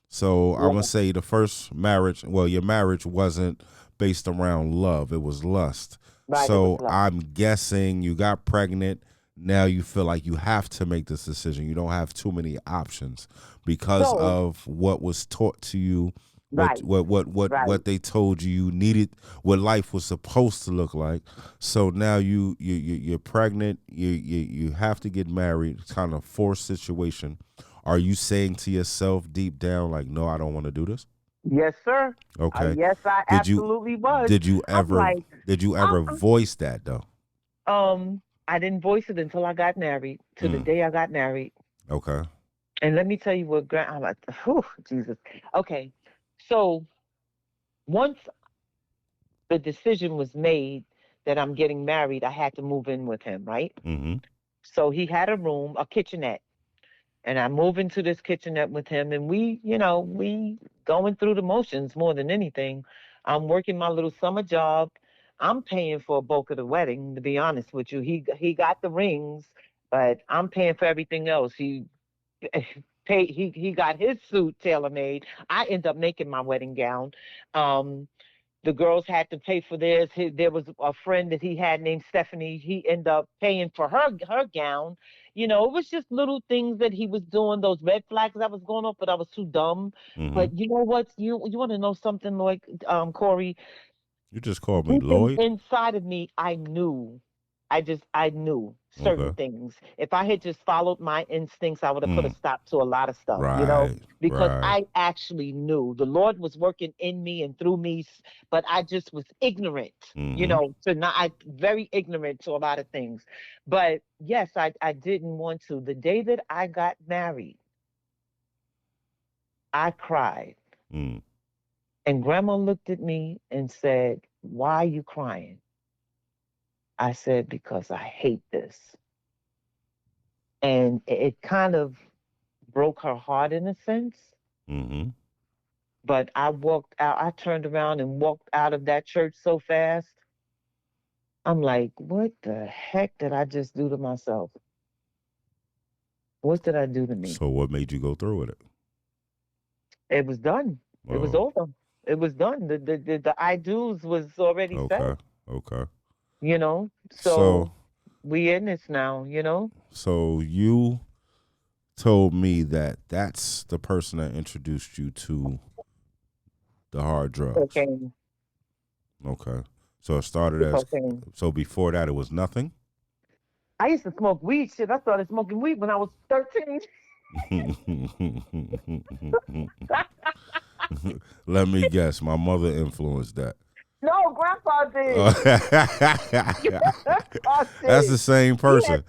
So I'm gonna Yeah, say the first marriage. Well, your marriage wasn't based around love; it was lust. right. It was So love. I'm guessing you got pregnant. Now you feel like you have to make this decision. You don't have too many options because So, of what was taught to you, right, right. what they told you you needed, what life was supposed to look like. So now you're pregnant. You have to get married. It's kind of forced situation. Are you saying to yourself deep down like, no, I don't want to do this? Yes, sir. Okay. Yes, I Did you absolutely was. did you I'm ever like, did you ever uh-uh. voice that though? I didn't voice it until I got married, to the Mm, day I got married. okay. And let me tell you what, I'm like, whew, Jesus. Okay. So once the decision was made that I'm getting married, I had to move in with him, right? Mm-hmm. So he had a room, a kitchenette, and I move into this kitchenette with him, and we going through the motions more than anything. I'm working my little summer job. I'm paying for a bulk of the wedding, to be honest with you. He got the rings, but I'm paying for everything else. He paid. He got his suit tailor made. I end up making my wedding gown. Um, The girls had to pay for theirs. There was a friend that he had named Stefany. He ended up paying for her gown. It was just little things that he was doing. Those red flags that was going off, but I was too dumb. Mm-hmm. But you know what? You want to know something, like Corey? You just called me Deep Lloyd. inside of me, I knew. I knew certain Okay. things. If I had just followed my instincts, I would have put a Mm. stop to a lot of stuff, Right. because Right. I actually knew the Lord was working in me and through me, but I just was ignorant, Mm-hmm. to not, I very ignorant to a lot of things. But yes, I didn't want to. The day that I got married, I cried. Mm. And grandma looked at me and said, "Why are you crying?" I said, "Because I hate this." And it kind of broke her heart in a sense. Mm-hmm. But I walked out, I turned around and walked out of that church so fast. I'm like, what the heck did I just do to myself? What did I do to me? So what made you go through with it? It was done. It was Oh, over. It was done. The I do's was already okay. said, Okay. So So we in this now. so you told me that that's the person that introduced you to the hard drugs. Cocaine. Okay. So it started The as cocaine. so before that it was nothing. I used to smoke weed. Shit, I started smoking weed when I was 13. Let me guess. My mother influenced that. No, grandpa did. That's Grandpa the did. same He had person.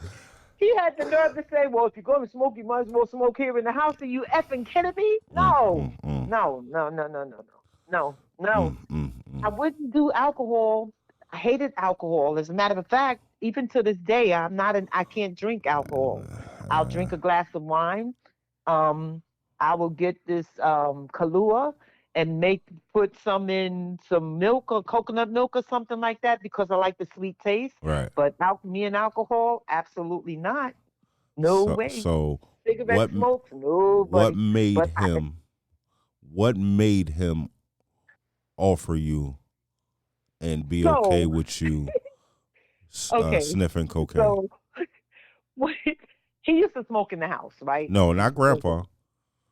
he had the nerve to say, "Well, if you're going to smoke, you might as well smoke here in the house." Are you effing kidding me? Mm, No, mm, mm, no, no, no, no, no, no, no, no. mm, mm, I mm. wouldn't do alcohol. I hated alcohol. As a matter of fact, even to this day, I can't drink alcohol. I'll drink a glass of wine. Um, I will get this Kahlua and put some in some milk or coconut milk or something like that because I like the sweet taste. Right. But me and alcohol, absolutely not. No So way. so Cigarette what smokes, what nobody. made But him what made him offer you and be okay so with you okay, sniffing cocaine? so what, he used to smoke in the house, right? No, He used not to smoke. grandpa.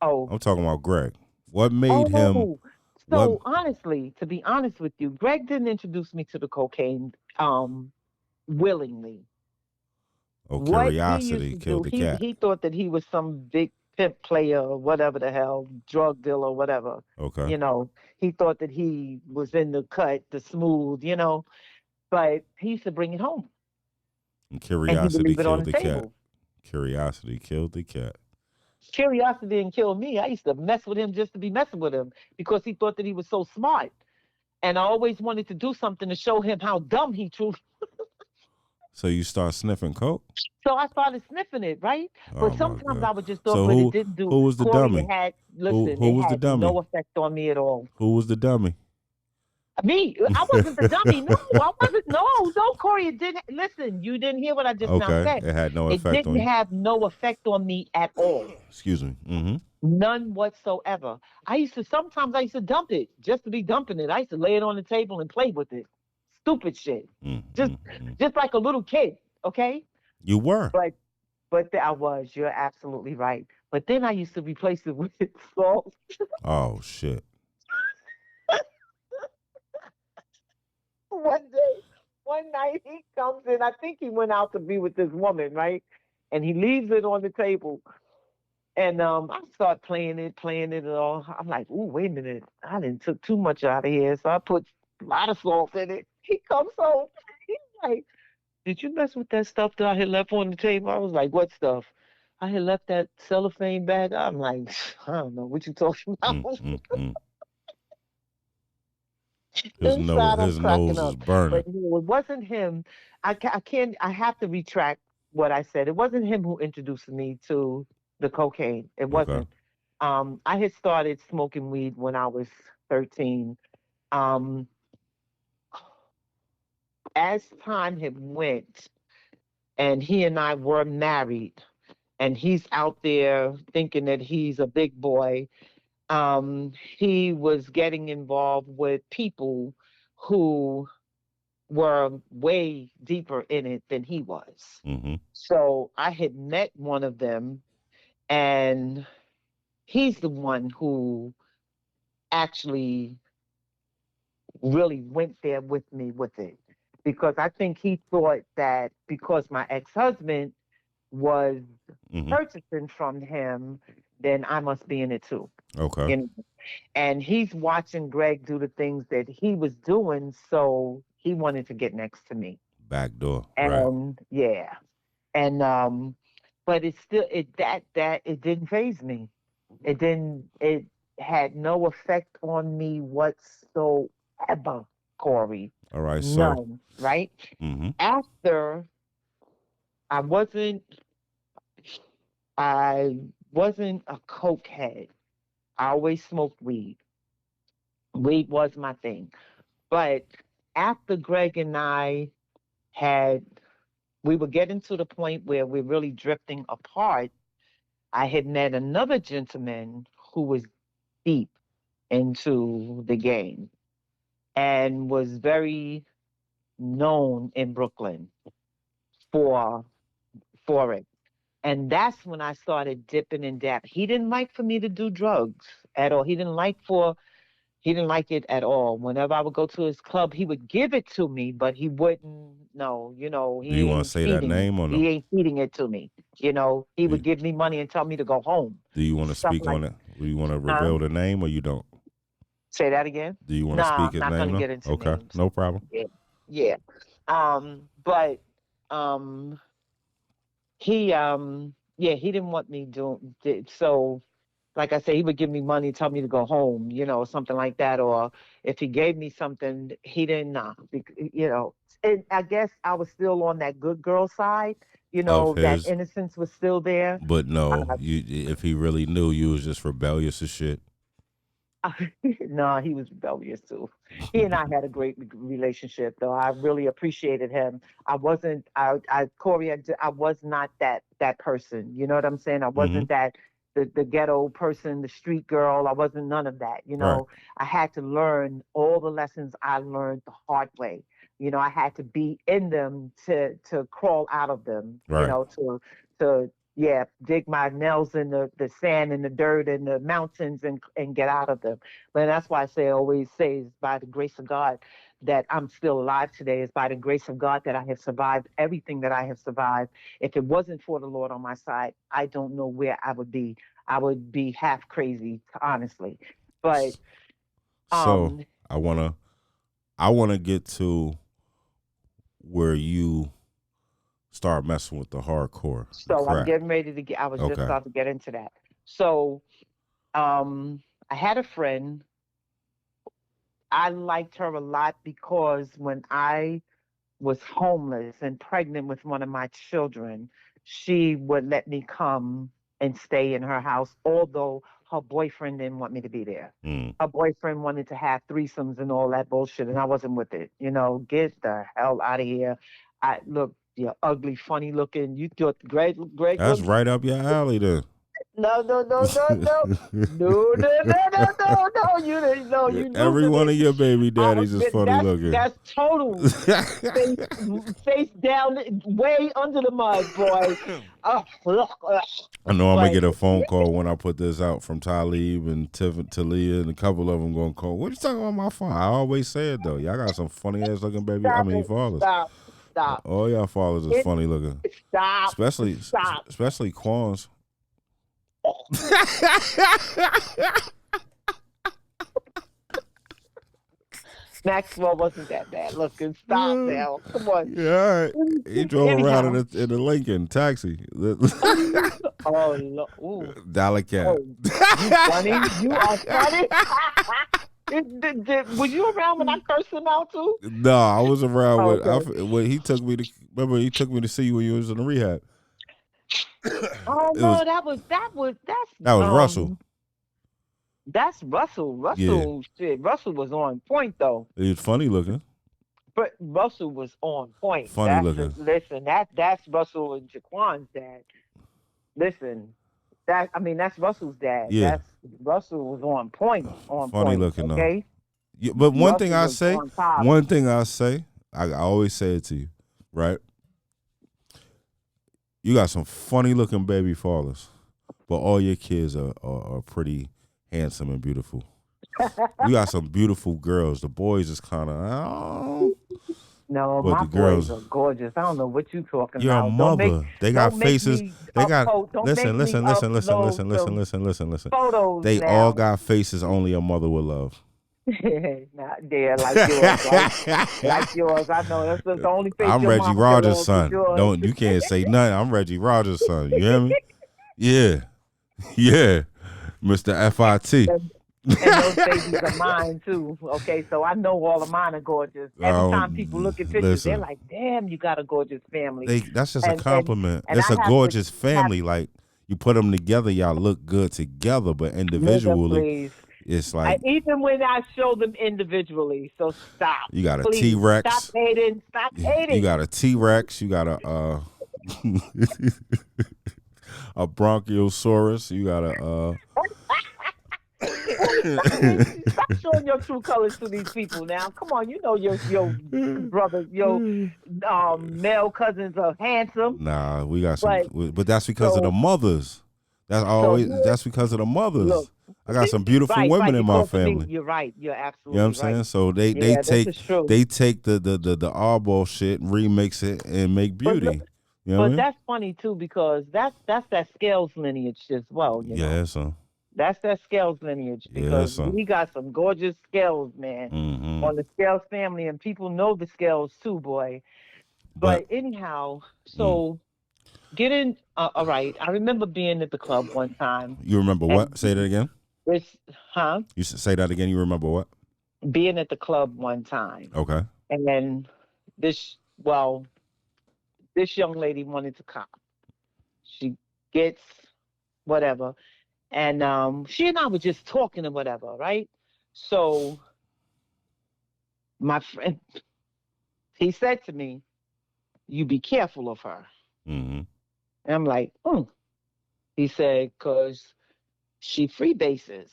Oh, I'm talking about Greg. What made him oh. what So honestly, to be honest with you, Greg didn't introduce me to the cocaine willingly. oh What he used curiosity to killed do, the he cat. he thought that he was some big pimp player or whatever the hell, drug dealer, whatever. Okay. You know, he thought that he was in the cut, the smooth. But he used to bring it home And and he would curiosity leave it on killed the the cat. table. Curiosity killed the cat. Curiosity didn't kill me. I used to mess with him just to be messing with him because he thought that he was so smart. And I always wanted to do something to show him how dumb he truly. So you start sniffing coke? So I started sniffing it, right? But Oh my sometimes god. I would just thought, So but it didn't do. who was the Corey, dummy? Who it was the had no dummy? effect on me at all. Who was the dummy? Me, I wasn't the dummy. No, I wasn't. No, no, Corey, it didn't. Listen, you didn't hear what I just now Okay, said. it had no It effect didn't on you. have no effect on me at all. Excuse me. Mm-hmm. None whatsoever. Sometimes I used to dump it just to be dumping it. I used to lay it on the table and play with it. Stupid shit. Just, Mm-hmm. just like a little kid. Okay. You were. But, I was. You're absolutely right. But then I used to replace it with salt. Oh shit. One day, one night he comes in. I think he went out to be with this woman, right? And he leaves it on the table. And I start playing it and all. I'm like, ooh, wait a minute. I didn't took too much out of here. So I put a lot of salt in it. He comes home. He's like, did you mess with that stuff that I had left on the table? I was like, what stuff? I had left that cellophane bag. I'm like, I don't know what you talking about. Mm-mm-mm. Inside, I'm His cracking nose is up. But burning. no, it wasn't him. I can't. I have to retract what I said. It wasn't him who introduced me to the cocaine. It Okay. wasn't. I had started smoking weed when I was 13. Um, as time had went, and he and I were married, and he's out there thinking that he's a big boy. He was getting involved with people. who were way deeper in it than he was. Mm-hmm. So I had met one of them, and he's the one who actually really went there with me with it. Because I think he thought that because my ex husband was Mm-hmm. purchasing from him, then I must be in it too. Okay. You know? And he's watching Greg do the things that he was doing, so he wanted to get next to me. Back door. Right. And yeah. And but it still that it didn't phase me. It had no effect on me whatsoever, Corey. All right. So. None, right? Mm-hmm. After I wasn't I wasn't a coke head. I always smoked weed. Weed was my thing. But after Greg and I had we were getting to the point where we're really drifting apart, I had met another gentleman who was deep into the game and was very known in Brooklyn for for it. And that's when I started dipping and dabbing. He didn't like for me to do drugs at all. He didn't like it at all. Whenever I would go to his club, he would give it to me, but he wouldn't. No, Do you want to say that name or no? He ain't feeding it to me. He Do would give me money and tell me to go home. Do you want to Stuff speak like, on it? Do you want to huh? reveal the name or you don't? Say that again. Do you want to Nah, speak I'm his not name gonna though? get into Okay. names. No problem. Yeah, yeah. But um, yeah, he didn't want me doing. So like I said, he would give me money, tell me to go home, something like that. Or if he gave me something, he didn't, And I guess I was still on that good girl side, Of that his, innocence was still there. but no, Uh, you. If he really knew you was just rebellious as shit. no, he was rebellious too. He and I had a great relationship, though. I really appreciated him. I wasn't, Corey, I was not that person. You know what I'm saying? I Mm-hmm. wasn't that the ghetto person, the street girl. I wasn't none of that. Right. I had to learn all the lessons I learned the hard way. I had to be in them to crawl out of them. Right. To yeah, dig my nails in the sand and the dirt and the mountains and get out of them. But that's why I always say, it's by the grace of God that I'm still alive today. It's by the grace of God that I have survived everything that I have survived. If it wasn't for the Lord on my side, I don't know where I would be. I would be half crazy, honestly. But So um, I wanna, I wanna get to where you start messing with the hardcore, the so I'm crack. getting ready to get. I was just Okay. about to get into that. So I had a friend. I liked her a lot because when I was homeless and pregnant with one of my children, she would let me come and stay in her house, although her boyfriend didn't want me to be there. Mm. Her boyfriend wanted to have threesomes and all that bullshit, and I wasn't with it. Get the hell out of here. I look, you're ugly, funny looking. You thought Greg That's looks. right up your alley, then. No, no, no, no, no. No, no, no, no, no, no. You didn't know. You knew Every for one me. of your baby daddies is funny looking. That's total face face down, way under the mud, boy. Ugh, ugh, ugh. I know I'm gonna But get a phone call when I put this out from Talib and Talia and a couple of them gonna call. What you talking about my phone? I always say it though. Y'all got some funny ass looking baby. I stop mean it. fathers. Stop. Stop. All y'all fathers is It funny looking, stop. especially Stop. especially Quans. Maxwell wasn't that bad looking. Stop now. Come on. Yeah, all right. He drove around Anyhow. in a Lincoln taxi. Oh, ooh. Dollar cat. Oh, you funny. You are funny. Was you around when I cursed him out too? No, I was around Oh, when okay. when he took me to. Remember, he took me to see you when you was in the rehab. Oh It no, was that was Russell. that's Russell. Yeah, Russell was on point though. he was funny looking. But Russell was on point. Funny looking. Listen, that's Russell and Jaquan's dad. Listen, that's Russell's dad. Yeah, That's Russell was on point, funny looking though. okay? But Mother was on top. one thing I say, I always say it to you, right? You got some funny looking baby fathers, but all your kids are pretty handsome and beautiful. You got some beautiful girls. The boys is kind of, oh, No, but my the boys girls, are gorgeous. I don't know what you talking you're a about. mother. They got Don't make faces. me They got upload. Don't make listen, me listen, listen, listen, upload listen, listen, some listen, listen, listen. photos They all now. got faces only a mother would love. Not there like yours, like yours. I know that's the only face I'm your Reggie mama can Rogers' love is son. yours. Don't you can't say nothing. I'm Reggie Rogers' son. You hear me? Yeah, yeah, Mr. FIT. And those babies are mine too. Okay, so I know all of mine are gorgeous. Every time people look at pictures, they're Listen, like, "Damn, you got a gorgeous family." that's just a And and compliment. and It's I a have to gorgeous have family. Like you put them together, y'all look good together, but nigga, individually, please. it's like Even when I show them individually, so stop, you got a T please, stop Rex. hating, stop You hating. got a T Rex. You got a a Bronchiosaurus. You got a Boy, stop showing your true colors to these people now. Come on, you know your brothers, your male cousins are handsome, Nah, we got some, but but that's because of the so mothers. here, That's because of the look, mothers. I got some beautiful right, women right, in my because of me, family. you're right, you're You know what I'm absolutely saying? right. So Yeah, this is true. they take the oddball shit, remix it, and make But look, beauty. You know what I but mean? that's funny too because that's that scales lineage as well. Yeah, so That's that scales lineage yeah, because so we got some gorgeous scales, man, mm-hmm. on the scales family, and people know the scales too, boy. But But anyhow, mm, so getting all right. I remember being at the club one time, you remember and what? Say that again. this, huh? You should say that again. You remember what? Being at the club one time, Okay. and then well, this young lady wanted to cop. She gets whatever, and she and I were just talking and whatever, right? So my friend, he said to me, "You be careful of her." Mm-hmm. And I'm like, "Oh." He said, "Cause she freebases."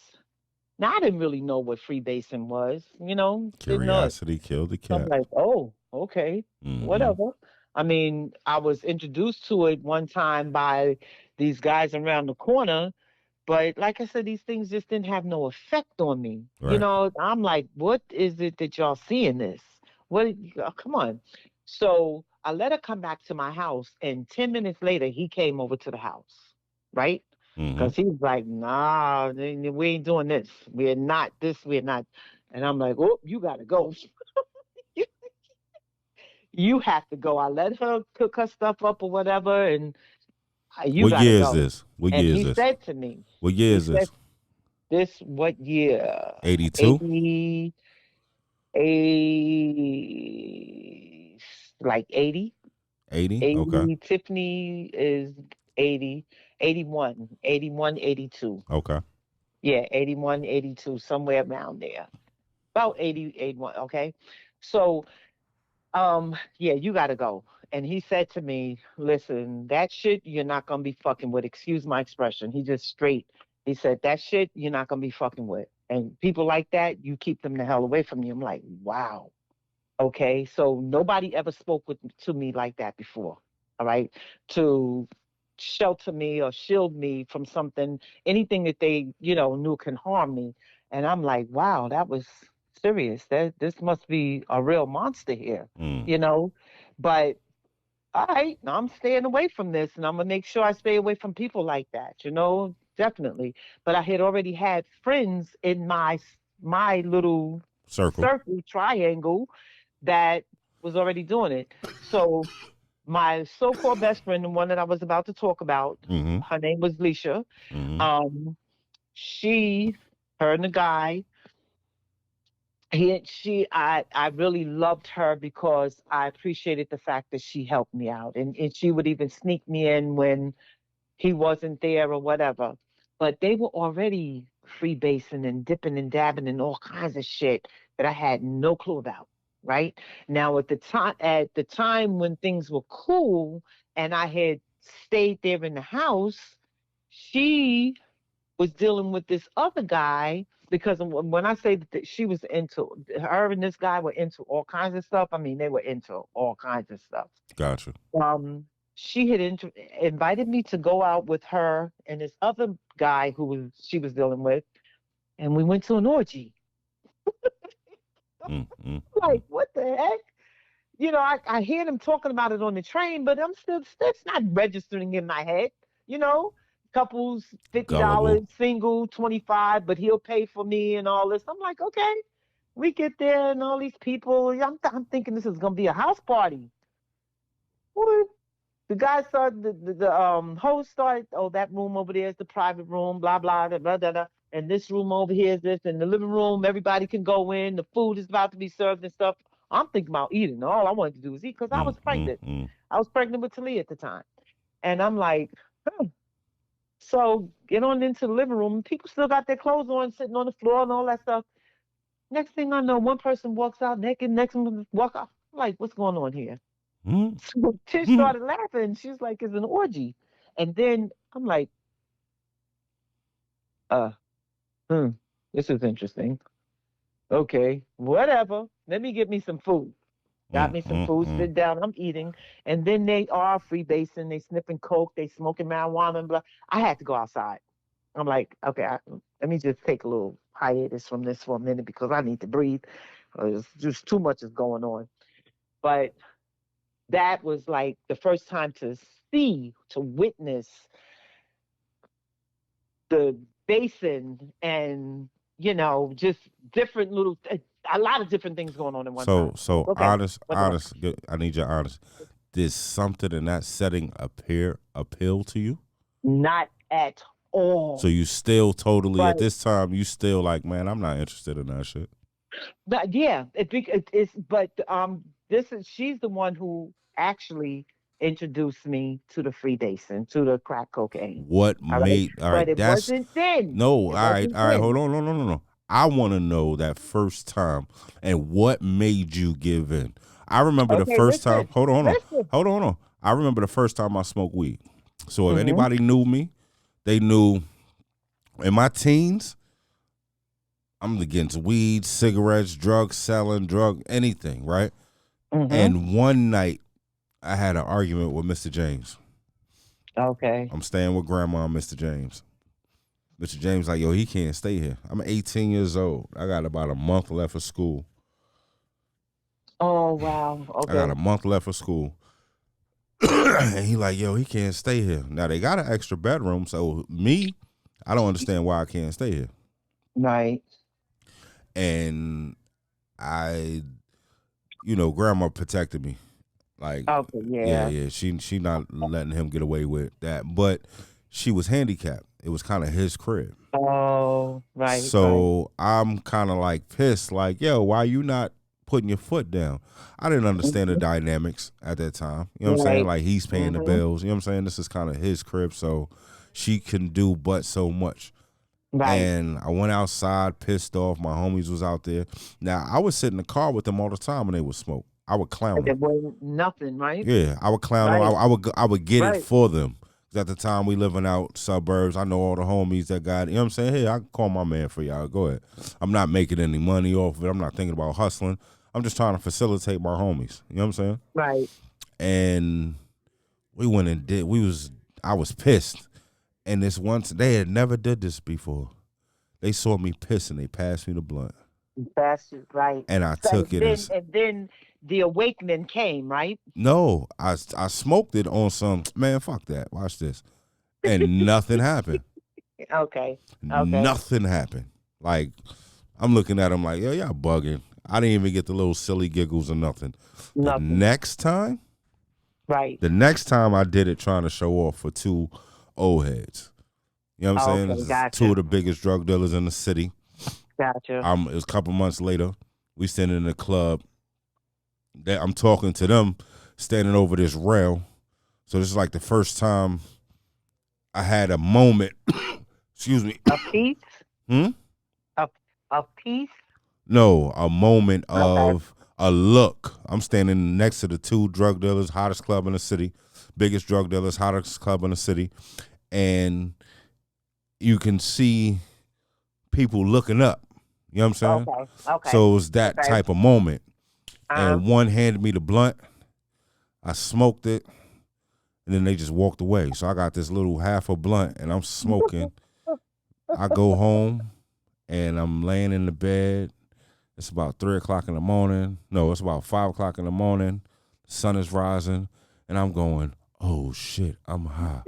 Now I didn't really know what freebasing was, didn't know it. Curiosity killed the So I'm cat. like, oh, okay, Mm-hmm. whatever. I mean, I was introduced to it one time by these guys around the corner, but like I said, these things just didn't have no effect on me. Right. I'm like, what is it that y'all see in this? Come on. So I let her come back to my house, and 10 minutes later, he came over to the house, right? Mm-hmm. Because he's like, nah, we ain't doing this. We're not this, we're not. And I'm like, oh, you got to go. You have to go. I let her cook her stuff up or whatever, and you What got to year is go. this? What And year is he this? said to me, What year he is said, this? this what year? 82? 80, 80, like 80. 80? Okay. 80. Tiffany is 80, 81, 81, 82. Okay. Yeah, 81, 82, somewhere around there. About 80, 81. Okay. So yeah, you gotta go. And he said to me, listen, that shit you're not gonna be fucking with. Excuse my expression. He just straight. He said, that shit you're not gonna be fucking with. And people like that, you keep them the hell away from you. I'm like, wow. Okay. So nobody ever spoke to me like that before. All right. To shelter me or shield me from something, anything that they, knew can harm me. And I'm like, wow, that was serious. That this must be a real monster here, Mm. you know. But all right, I'm staying away from this, and I'm gonna make sure I stay away from people like that, definitely. But I had already had friends in my little Circle. circle triangle that was already doing it. So my so-called best friend, the one that I was about to talk about, Mm-hmm. her name was Leisha. Mm-hmm. Um, she, her and the guy, I really loved her because I appreciated the fact that she helped me out, and she would even sneak me in when he wasn't there or whatever. But they were already freebasing and dipping and dabbing and all kinds of shit that I had no clue about. Right now, at the time when things were cool, and I had stayed there in the house, she was dealing with this other guy, because when I say that she was into, her and this guy were into all kinds of stuff. I mean, they were into all kinds of stuff. Gotcha. Um, she had invited me to go out with her and this other guy who she was dealing with, and we went to an orgy. Mm, mm, mm. Like, what the heck? I hear them talking about it on the train, but I'm still, that's not registering in my head. You know, couples Gullible. $50, single 25, but he'll pay for me and all this. I'm like, okay. We get there and all these people. Yeah, I'm thinking this is gonna be a house party. What? The guy started, the host started, oh, that room over there is the private room, blah blah blah blah blah, blah. And this room over here is this, and the living room, everybody can go in. The food is about to be served and stuff. I'm thinking about eating. All I wanted to do was eat because I Mm, was mm, pregnant. mm. I was pregnant with Talia at the time, and I'm like, hmm. So get on into the living room. People still got their clothes on, sitting on the floor and all that stuff. Next thing I know, one person walks out naked. Next one walk out. I'm like, what's going on here? Mm, So Tish mm. started laughing. She's like, it's an orgy. And then I'm like, uh, hmm, this is interesting. Okay, whatever. Let me get me some food. Got Mm, me some mm, food, mm. sit down, I'm eating. And then they are freebasing, they sniffing coke, they smoking marijuana and blah. I had to go outside. I'm like, okay, let me just take a little hiatus from this for a minute because I need to breathe. There's just too much is going on. But that was like the first time to see, to witness the basin and just different little a lot of different things going on at one So time. so Okay, honest, what's up? honest. I need your honest. Did something in that setting appeal to you? Not at So all. you still totally But at this time you still like, man, I'm not interested in that shit. yeah, it's but this is she's the one who actually introduced me to the free basin, to the crack cocaine. What All right, made all but right? it That's wasn't then. no. It All wasn't right. then. Hold on, no, no, no, no. I want to know that first time and what made you give in. I remember the Okay, first time. listen, Hold on, listen. hold on. I remember the first time I smoked weed. So if Mm-hmm. anybody knew me, they knew in my teens, I'm against weed, cigarettes, drugs, selling, anything, right? Mm-hmm. And one night, I had an argument with Mr. James. Okay. I'm staying with Grandma and Mr. James. Mr. James like, yo, he can't stay here. I'm 18 years old. I got about a month left of school. Oh wow. I got Okay. a month left of school. And he like, yo, he can't stay here. Now they got an extra bedroom, so me, I don't understand why I can't stay here. Right. And I, Grandma protected me. Like, Okay. yeah, Yeah. yeah, she not letting him get away with that. But she was handicapped. It was kind of his crib. Oh. Right. Right. So I'm kind of like pissed, like, yo, why you not putting your foot down? I didn't understand the Mhm. dynamics at that time. You know what I'm saying? Right. Like he's paying the Mm-hmm. bills. You know what I'm saying? This is kind of his crib, so she can do but so much. Right. And I went outside, pissed off. My homies was out there. Now I would sit in the car with them all the time when they would smoke. I would clown There them. wasn't nothing. Right. Yeah, I would clown them. Right. I would get it Right. for them. 'Cause at the time we living out suburbs. I know all the homies that got. You know what I'm saying? Hey, I can call my man for y'all. Go ahead. I'm not making any money off of it. I'm not thinking about hustling. I'm just trying to facilitate my homies. You know what I'm saying? Right. And we went and did. I was pissed. And this once they had never did this before. They saw me pissing. They passed me the blunt, Bastard. Right. and I So took it then as and then the awakening came. Right. no. I smoked it on some man. Fuck that. Watch this. And nothing happened. Okay. Okay. Nothing happened. Like I'm looking at him like, yo, y'all bugging. I didn't even get the little silly giggles or nothing. The Nothing. next time, Right. I did it trying to show off for two old heads. You know what I'm saying? Okay. This is two Gotcha. of the biggest drug dealers in the city. Gotcha. It was a couple months later. We standing in the club. That I'm talking to them, standing over this rail. So this is like the first time I had a moment. Excuse me. A piece. Hmm? A a piece. No, a moment Okay. of a look. I'm standing next to the two drug dealers, hottest club in the city, biggest drug dealers, hottest club in the city, and you can see people looking up. You know what I'm saying? Okay. Okay. So it was that Okay. type of moment. Uh-huh. And one handed me the blunt. I smoked it, and then they just walked away. So I got this little half a blunt, and I'm smoking. I go home, and I'm laying in the bed. It's about 3:00 in the morning. No, it's about 5:00 in the morning. The sun is rising, and I'm going, oh shit, I'm high.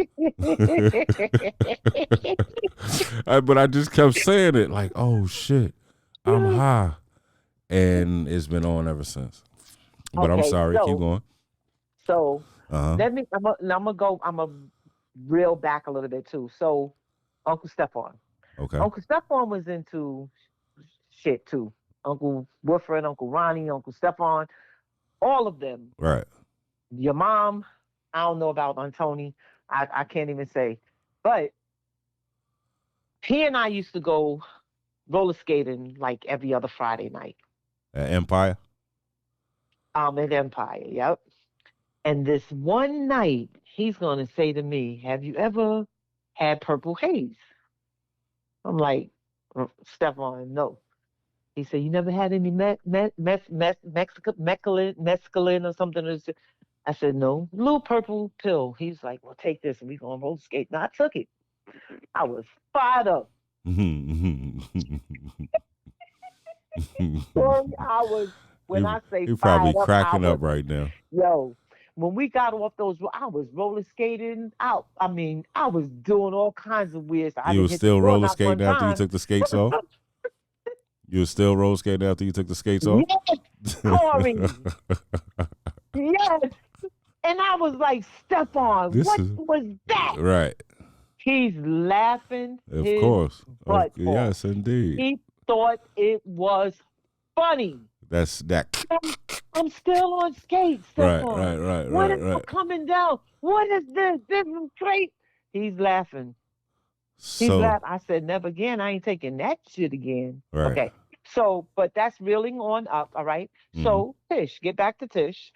But I just kept saying it like, oh shit, I'm high. And it's been on ever since. But I'm Okay. sorry, keep going. So Uh-huh. let me. I'm gonna go. I'm gonna reel back a little bit too. So Uncle Stephon. Okay. Uncle Stephon was into shit too. Uncle Wilfred, Uncle Ronnie, Uncle Stephon, all of them. Right. Your mom, I don't know about Aunt Tony. I can't even say. But he and I used to go roller skating like every other Friday night. Empire. At Empire, yep. And this one night, he's gonna say to me, "Have you ever had purple haze?" I'm like, Stephon, no. He said, "You never had any mescaline or something?" I said, "No." Little purple pill. He's like, "Well, take this and we gonna roller skate." And I took it. I was fired up. Boy, I was, when he I say he fired probably up, I cracking up was, right now. yo, when we got off those, I was roller skating out. I mean, I was doing all kinds of weird stuff. I You didn't was hit the still floor roller not one skating after you time. took the skates off? You was still roller skating after you took the skates off? Yes, Corey. Yes. And I was like, Stephon, This what is was that? right. He's laughing Of his course. butt off. Yes, indeed. He thought it was funny. That's that. I'm, I'm still on skates, Right, Stephon. right, right, What right, is right. coming down? What is this? This is great. He's laughing. He's So, laughing. I said, never again. I ain't taking that shit again. right. Okay. So, but that's reeling on up. All right. Mm-hmm. So, Tish, get back to Tish.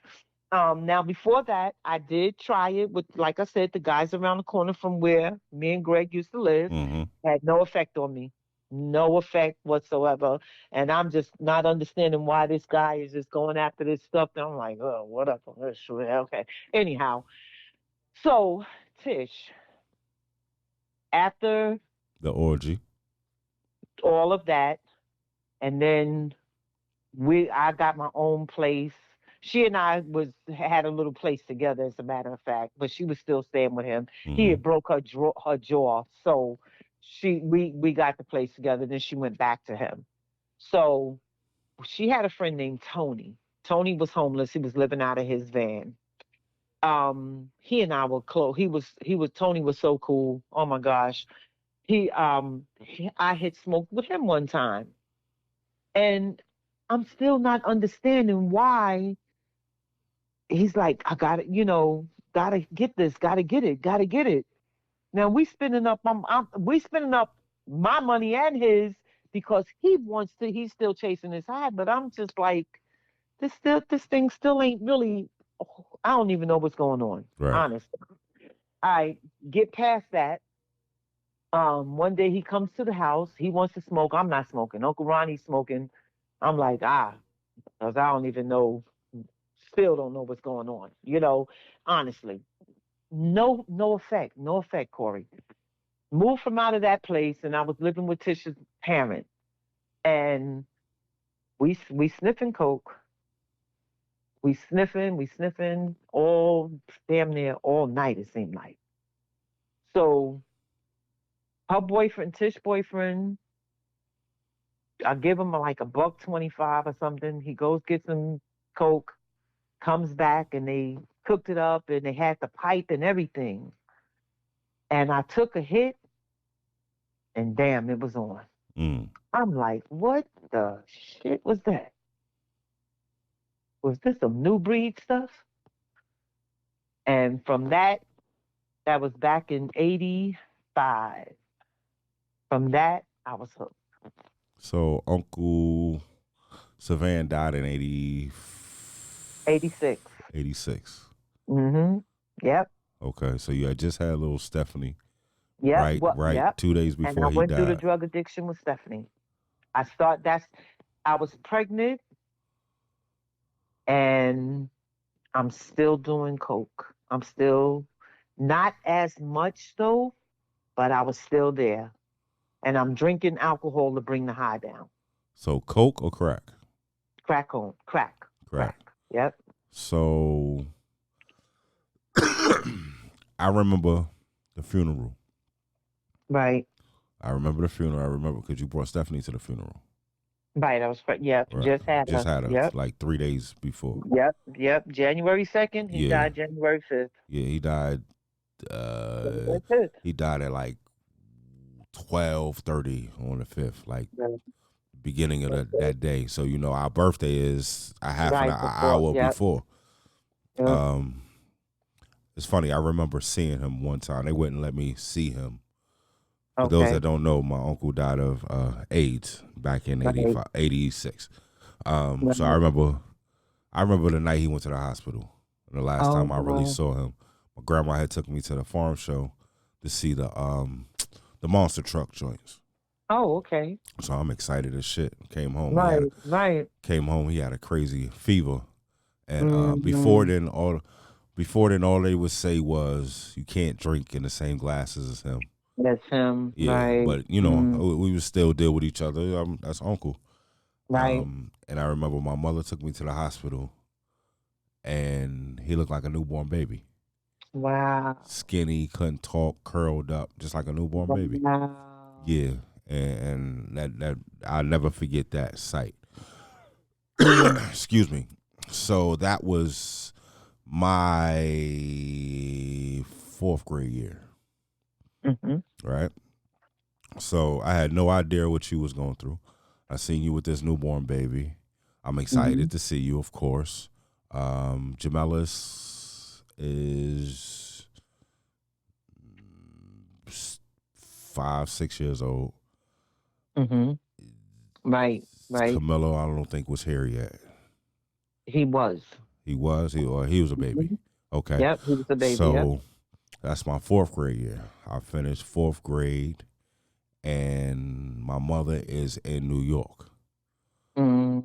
Now before that, I did try it with, like I said, the guys around the corner from where me and Greg used to live. Mm-hmm. Had no effect on me. No effect whatsoever. And I'm just not understanding why this guy is just going after this stuff. And I'm like, oh, whatever. Sure, okay. Anyhow, so Tish, after The orgy. all of that, and then I got my own place. She and I was had a little place together, as a matter of fact, but she was still staying with him. He Mm-hmm. had broke her jaw, so we got the place together. Then she went back to him. So she had a friend named Tony. Tony was homeless. He was living out of his van. He and I were close. Tony was so cool. Oh my gosh. I had smoked with him one time, and I'm still not understanding why he's like, I got it, gotta get this, gotta get it, gotta get it. Now we spending up my money and his because he's still chasing his high, but I'm just like, this thing still ain't really. I don't even know what's going on, Right. honestly. I get past that. One day he comes to the house. He wants to smoke. I'm not smoking. Uncle Ronnie's smoking. I'm like, because I don't even know. Still don't know what's going on. Honestly, no effect, no effect, Corey. Moved from out of that place, and I was living with Tisha's parents, and we sniffing coke. We sniffing all damn near all night. It seemed like. So her boyfriend, Tish boyfriend, I give him like a $1.25 or something. He goes get some coke, comes back, and they cooked it up, and they had the pipe and everything. And I took a hit, and damn, it was on. Mm. I'm like, what the shit was that? Was this some new breed stuff? And from that was back in 85. From that, I was hooked. So Uncle Savan died in 86. 86. Mm-hmm. Yep. Okay. So you had just had little Stefany Yep. Right, Well, right. yep. 2 days And I before he went through the died. drug addiction with Stefany. That's I was pregnant and I'm still doing coke. I'm still not as much though, but I was still there. And I'm drinking alcohol to bring the high down. So coke or crack? Crack on, crack, Crack. crack. Yep. So I remember the funeral. Right. I remember the funeral. I remember because you brought Stephanie to the funeral. Right. Yep. Right. Just had Just her. had her Yep. like 3 days before. Yep. Yep. January 2nd. He Yeah. died January 5th. Yeah. He died. Uh, January 5th. he died at like 12:30 on the 5th, like beginning of that day. So our birthday is a half an Right. Before. hour Yep. before. Yep. Um, it's funny. I remember seeing him one time. They wouldn't let me see him. For those Okay. that don't know, my uncle died of AIDS back in Right. 85, 86. So I Right. remember the night he went to the hospital. And the last Oh, time I really wow. saw him, my grandma had took me to the farm show to see the monster truck joints. Oh, okay. So I'm excited as shit. Came home. Right. Right. He had a crazy fever, and Mm-hmm. before then all they would say was you can't drink in the same glasses as him. That's him. Yeah, Right. but Mm. we would still deal with each other. That's uncle. Right. And I remember my mother took me to the hospital, and he looked like a newborn baby. Wow. Skinny, couldn't talk, curled up, just like a newborn baby. Wow. Yeah, and that I'll never forget that sight. Mm. Excuse me. So that was my fourth grade year, Mm-hmm. right? So I had no idea what you was going through. I seen you with this newborn baby. I'm Mm-hmm. excited to see you, of course. Jamelis is 5, 6 years old. Mm-hmm. Right. Right. Camilo, I don't think was here yet. He was. He was, he was a baby. Mm-hmm. Okay, Yep. He was a baby. Yep. so that's my fourth grade year. I finished fourth grade, and my mother is in New York. Mm.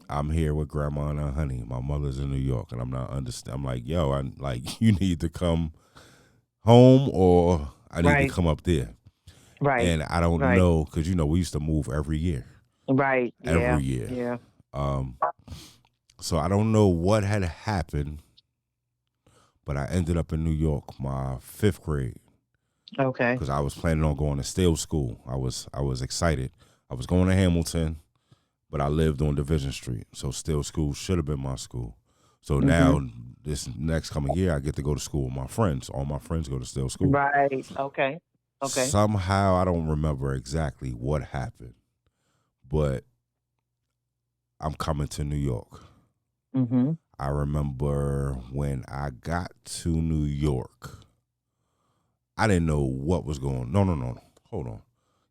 I'm here with grandma and honey. My mother's in New York, and I'm not understand. I'm like, yo, I'm like, you need to come home, or I need to Right. come up there. Right. And I don't Right. know because we used to move every year, Right. Yeah. every year. Yeah. Um, so I don't know what had happened, but I ended up in New York my fifth grade Okay. because I was planning on going to Steel School. I was excited. I was going to Hamilton, but I lived on Division Street, so Steel School should have been my school. So Mm-hmm. now this next coming year, I get to go to school with my friends. All my friends go to Steel School. Right. Okay. Okay. Somehow I don't remember exactly what happened, but I'm coming to New York. Mm-hmm. I remember when I got to New York, I didn't know what was going on. No. Hold on.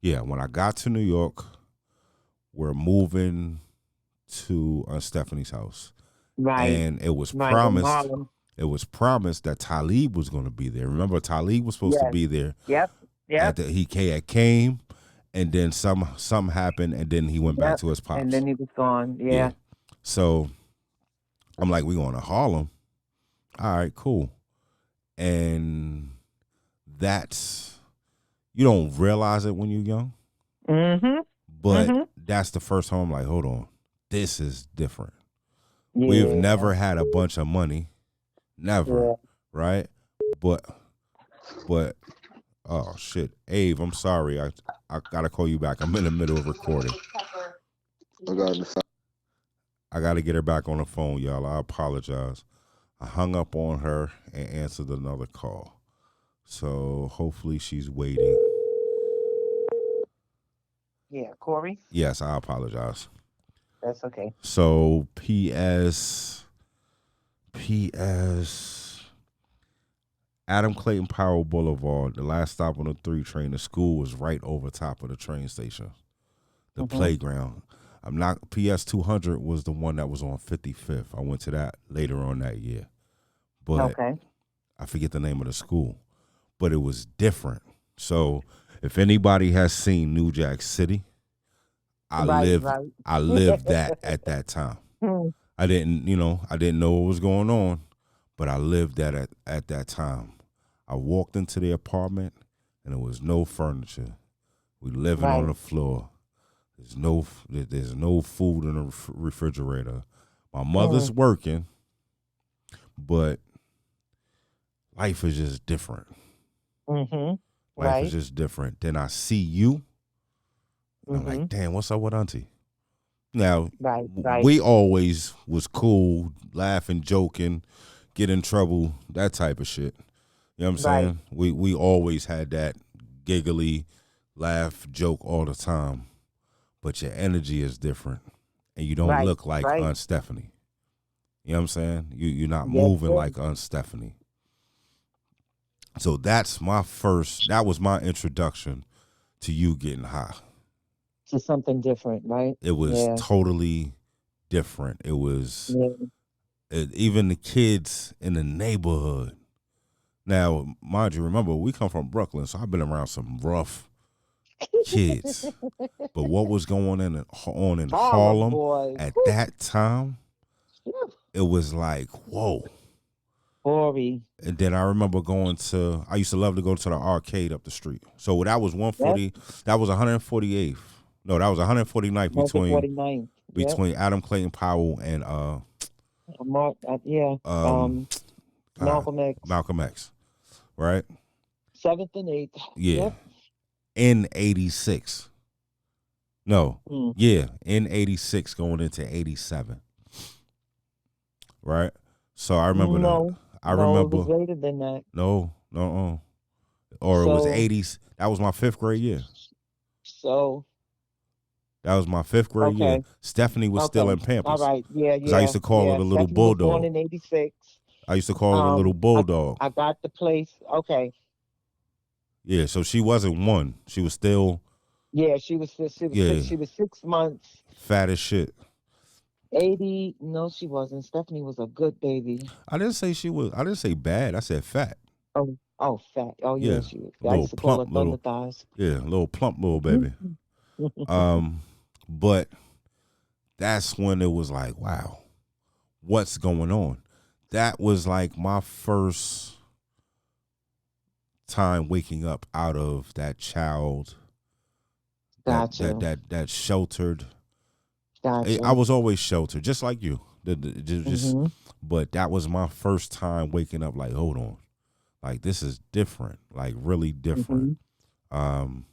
Yeah, when I got to New York, we're moving to Stephanie's house. Right. And it was Right. In promised Harlem. that Talib was going to be there. Remember, Talib was supposed to Yes. be there. Yep. Yep. He came, and then something happened, and then he went back Yep. to his And pops. then he was gone. Yeah. Yeah. So I'm like, we going to Harlem. All right, cool. And that's you don't realize it when you're young, Mm-hmm. but Mm-hmm. that's the first time I'm like, hold on, this is different. We've Yeah. never had a bunch of money, never, Yeah. right? But but oh shit, Abe, I'm sorry, I gotta call you back. I'm in the middle of recording. I gotta get her back on the phone, y'all. I apologize. I hung up on her and answered another call. So hopefully she's waiting. Yeah. Corey. Yes, I apologize. That's okay. So P.S. Adam Clayton Powell Boulevard, the last stop on the 3 train. The school was right over top of the train station. The Mm-hmm. playground. I'm not. PS 200 was the one that was on 55th. I went to that later on that year, but Okay. I forget the name of the school. But it was different. So if anybody has seen New Jack City, I Right, lived right. I lived that at that time. Hmm. I didn't know what was going on, but I lived that at that time. I walked into the apartment and there was no furniture. We living on Right. the floor. There's no food in the refrigerator. My Mm. mother's working, but life is just different. Mm-hmm. Life is Right. just different. Then I see you, and I'm Mm-hmm. like, damn, what's up with Auntie? Now, Right, right, we always was cool, laughing, joking, get in trouble, that type of shit. You know what I'm right, saying? We always had that giggly laugh, joke all the time. But your energy is different, and you don't right, look like right. Aunt Stephanie. You know what I'm saying? You're not Yes, moving sir. like Aunt Stephanie. So that was my introduction to you getting high. To something different, right? It was Yeah, totally different. It was yeah. even the kids in the neighborhood. Now, mind you, remember we come from Brooklyn, so I've been around some rough kids. But what was going on in Harlem Harlem boys. at Whew. that time, Phew. it was like, whoa. Gory. And then I remember I used to love to go to the arcade up the street. So that was Yep. 140, that was 148th. No, that was 149th Market 49. Yep. between Adam Clayton Powell and Yeah. um God, Malcolm X. Malcolm X, right? 7th and 8th. Yeah. Yep. In 86. No. Mm. Yeah, in 86 going into 87, right? So No, I no, it was remember later than that. no, or it was So, 80s. That was my 5th grade year. so, That was my 5th grade year. okay, Stephanie was still okay. in All Pampers right. Yeah, because I used yeah, to call her yeah. the little Stephanie was born bulldog. in 86. I used to call her the little I bulldog. I got the place. Okay. Yeah, so she wasn't one. She was still, Yeah, yeah, she was 6 months. fat as shit. 80. No, she wasn't. Stephanie was a good baby. I didn't say she was. I didn't say bad. I said fat. Oh, oh, fat. Oh, yeah, Yeah, she was. I little used to call plump, her Thunder Thighs. little plump little baby. Um, but that's when it was like, wow, what's going on? That was like my first time waking up out of that child, Gotcha, that sheltered. I gotcha. was always sheltered, just like you. Just, Mm-hmm, but that was my first time waking up. Like, hold on, like this is different, like really different. mm-hmm, Um,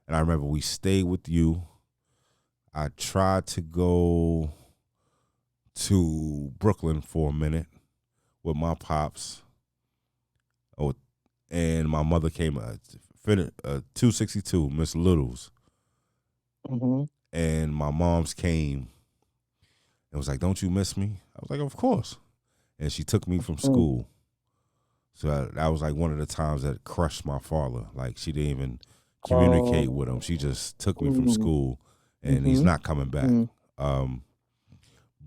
and I remember we stayed with you. I tried to go to Brooklyn for a minute with my pops. Oh, and my mother came 262 Miss Littles, mm-hmm, and my mom's came and was like, "Don't you miss me?" I was like, "Of course." And she took me from mm. school. So that was like one of the times that crushed my father. Like she didn't even communicate with him. She Oh, just took me from mm, school, and he's mm-hmm, not coming back. mm, Um,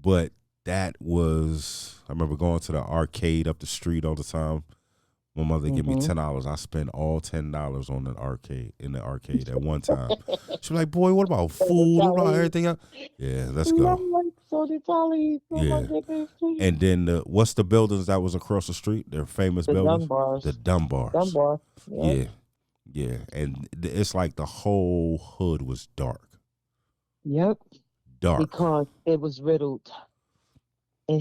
but that was I remember going to the arcade up the street all the time. My mother give me mm-hmm. $10. I spent all $10 on the arcade at one time. She was like, "Boy, what about So the food? What about Tally. everything else?" Yeah, let's go. Lord, so the Tally. Oh my Yeah, goodness. and then what's the buildings that was across the street? They're famous The buildings. The Dunbars. Dunbars. Dunbar. Yep. Yeah, yeah, and it's like the whole hood was dark, Yep. dark. Because it was riddled. It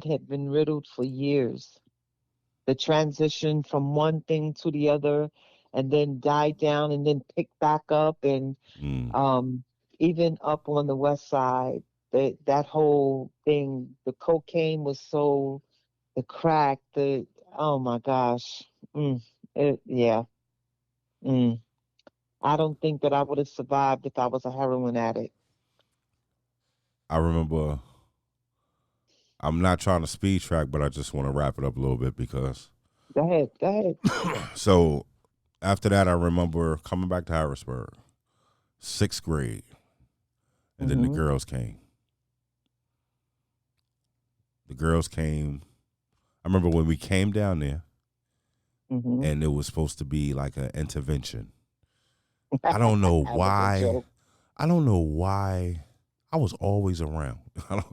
had been riddled for years. The transition from one thing to the other and then died down and then picked back up and Mm. um even up on the west side, that whole thing, the cocaine was so, the crack, the, oh my gosh. Mm, yeah. Mm. I don't think that I would have survived if I was a heroin addict. I remember. I'm not trying to speed track, but I just want to wrap it up a little bit because. Go ahead, go ahead. So after that, I remember coming back to Harrisburg, 6th grade, and then the Hmm. girls came. The girls came. I remember when we came down there. Mm-hmm. and it was supposed to be like an intervention. I don't know What a why. joke. I don't know why. I was always around. I don't,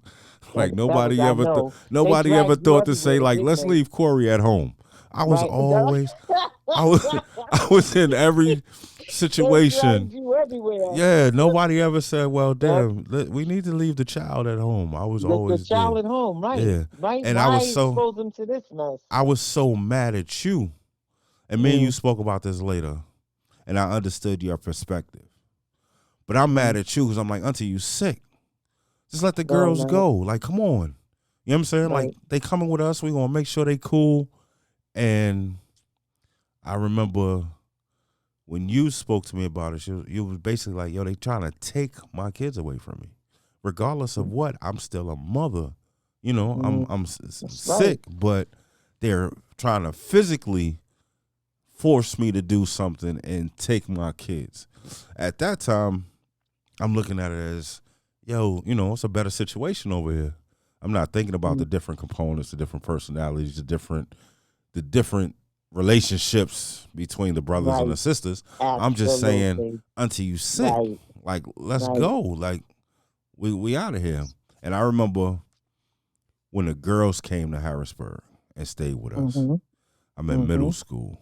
That, like that was, I know. They nobody ever dragged you thought to say everywhere, like didn't let's they? leave Corey at home. I was Right. always I was I was in every They situation. dragged you everywhere. Yeah, nobody ever said, "Well, Yep. damn, we need to leave the child at home." I was The always child there. at home, right. Yeah, Right. and Why expose them to this mess? I was so mad at you. And me and you Mm, spoke about this later, and I understood your perspective. But I'm mad mm. at you because I'm like, Auntie, you sick. Just let the Oh, girls no. go. Like, come on. You know what I'm saying? Like, Right. they coming with us. We gonna make sure they cool. And I remember when you spoke to me about it, you was basically like, yo, they trying to take my kids away from me. Regardless of what, I'm still a mother. You know, Mm, I'm that's right. sick, but they're trying to physically force me to do something and take my kids. At that time, I'm looking at it as, yo, you know, it's a better situation over here. I'm not thinking about Mm, the different components, the different personalities, the different relationships between the brothers and the right. sisters. I'm just saying, Absolutely. until you sick, Right. like let's Right. go. Like we out of here. And I remember when the girls came to Harrisburg and stayed with us. Mm-hmm. I'm in middle Mm-hmm. school.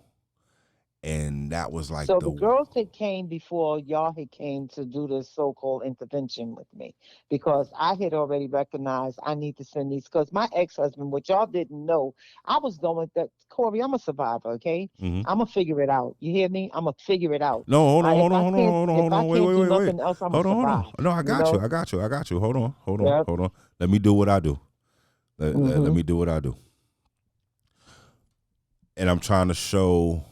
And that was like So the the girls had came before y'all had came to do this so-called intervention with me because I had already recognized I need to send these because my ex-husband, what y'all didn't know, I was going that Corey, I'm a survivor, okay? mhm. I'm gonna figure it out. You hear me? I'm gonna figure it out. No, hold on, If hold on, I hold on, can't hold on, if hold I on. Wait, can't wait, do wait, wait. nothing else, I'm gonna Hold on, hold on. survive. No, I You got you. know? I got you. I got you. Hold on, hold on, Yep. hold on. Let me do what I do. Let Mm-hmm. me do what I do. And I'm trying to show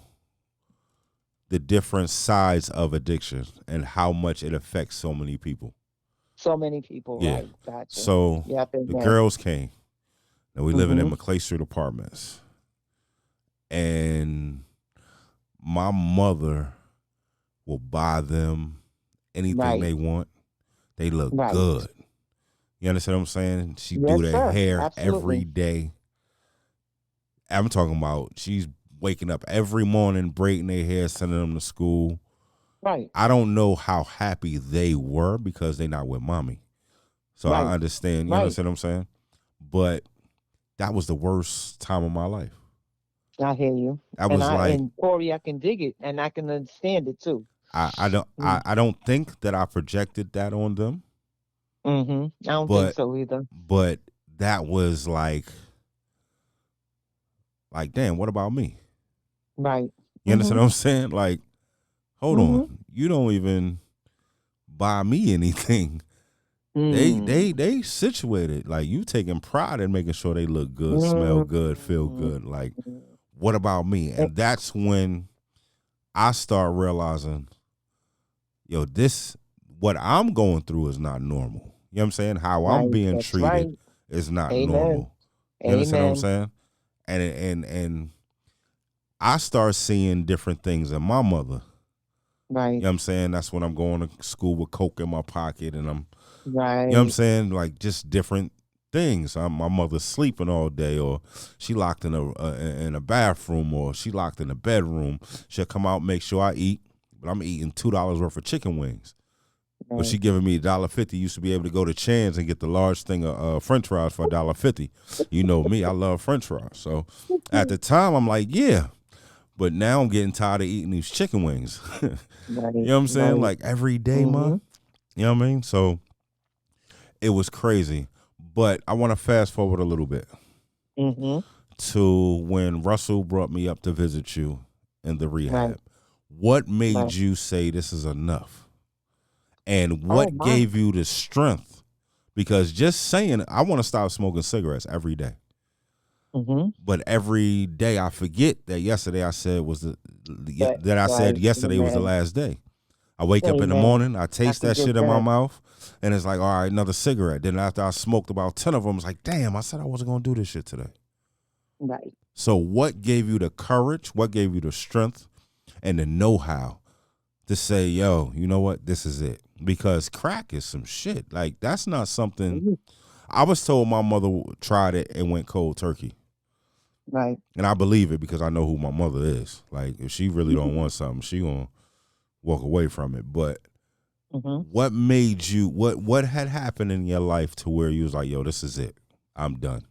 the different sides of addiction and how much it affects so many people. So many people, Yeah. right? Gotcha. So Yep, the amen. girls came, and we living in Mm-hmm. McClay Street apartments. And my mother will buy them anything Right. they want. They look Right. good. You understand what I'm saying? She do Yes, their sir. hair every Absolutely. day. I'm talking about she's waking up every morning, braiding their hair, sending them to school. Right. I don't know how happy they were because they're not with mommy. So I Right. understand, you Right. understand what I'm saying? But that was the worst time of my life. I hear you. I And was like, Corey, I can dig it and I can understand it too. Mm. I don't think that I projected that on them, Mm-hmm. I don't think but so either. but that was like damn, what about me? Right. You Mm-hmm. understand what I'm saying? Like, hold Mm-hmm. on. You don't even buy me anything. Mm. They situated. Like you taking pride in making sure they look good, smell good, feel Mm. good. Like, what about me? Eh, And that's when I start realizing, yo, this what I'm going through is not normal. You know what I'm saying? How I'm Right. being That's treated right. is not Amen. normal. You understand what I'm Amen. saying? And I start seeing different things in my mother. You Right. know what I'm saying? That's when I'm going to school with coke in my pocket and I'm you know what I'm Right. saying? Like just different things. My mother's sleeping all day, or she locked in a bathroom, or she locked in a bedroom. She'll come out, make sure I eat, but I'm eating $2 worth of chicken wings. Or Right. she giving me $1.50. Used to be able to go to Chan's and get the large thing of French fries for $1.50. You know me, I love French fries. So at the time, I'm like, yeah. But now I'm getting tired of eating these chicken wings. You Right. know what I'm saying? Right. Like every day, ma. Mm-hmm. You know what I mean? So it was crazy. But I want to fast forward a little bit Mm-hmm. to when Russell brought me up to visit you in the Right. rehab. What made Right. you say this is enough? And Oh what my. gave you the strength? Because just saying, I want to stop smoking cigarettes every day. Mm-hmm. But every day I forget that yesterday I said was That that I said right. yesterday was the Amen. last day. I wake up in the Amen. morning, I I taste can that get shit in my that. mouth, and it's like, all right, another cigarette. Then after I smoked about 10 of them, it's like, damn, I said I wasn't gonna do this shit today. Right. So what gave you the courage? What gave you the strength and the know-how to say, yo, you know what? This is it. Because crack is some shit. Like that's not something Mhm. I was told my mother tried it and went cold turkey. Right. And I believe it because I know who my mother is. Like if she really don't want something, she gonna walk away from it. But Hmm. what made you what had happened in your life to where you was like, yo, this is it. I'm done.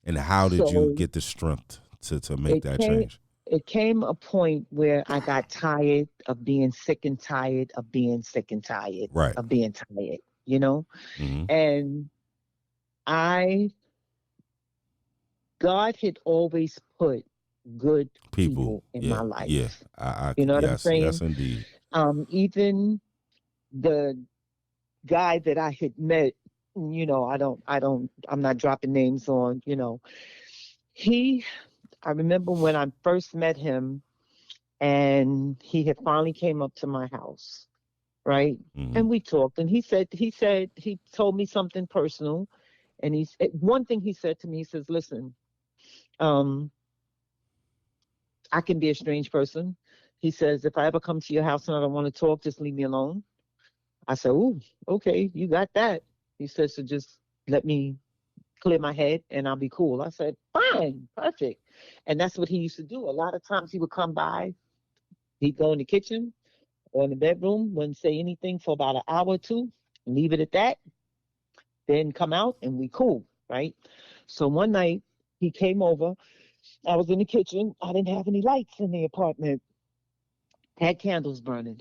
And how did you So get the strength to make it that came change? it came a point where I got tired of being sick and tired of being sick and tired Right. of being tired, you know? Mm-hmm. And I God had always put good People. people in Yeah. my Yeah. life. I You know what I'm yes, yes saying? indeed. Even the guy that I had met, I'm not dropping names on, he, I remember when I first met him and he had finally came up to my house, right? Mm-hmm. And we talked and he told me something personal. And one thing he said to me, he says, listen, um, I can be a strange person. He says, if I ever come to your house and I don't want to talk, just leave me alone. I said, ooh, okay, you got that. He says, so just let me clear my head and I'll be cool. I said, fine, perfect. And that's what he used to do. A lot of times he would come by, he'd go in the kitchen or in the bedroom, wouldn't say anything for about an hour or two, leave it at that, then come out and we cool, right? So one night he came over. I was in the kitchen. I didn't have any lights in the apartment. Had candles burning.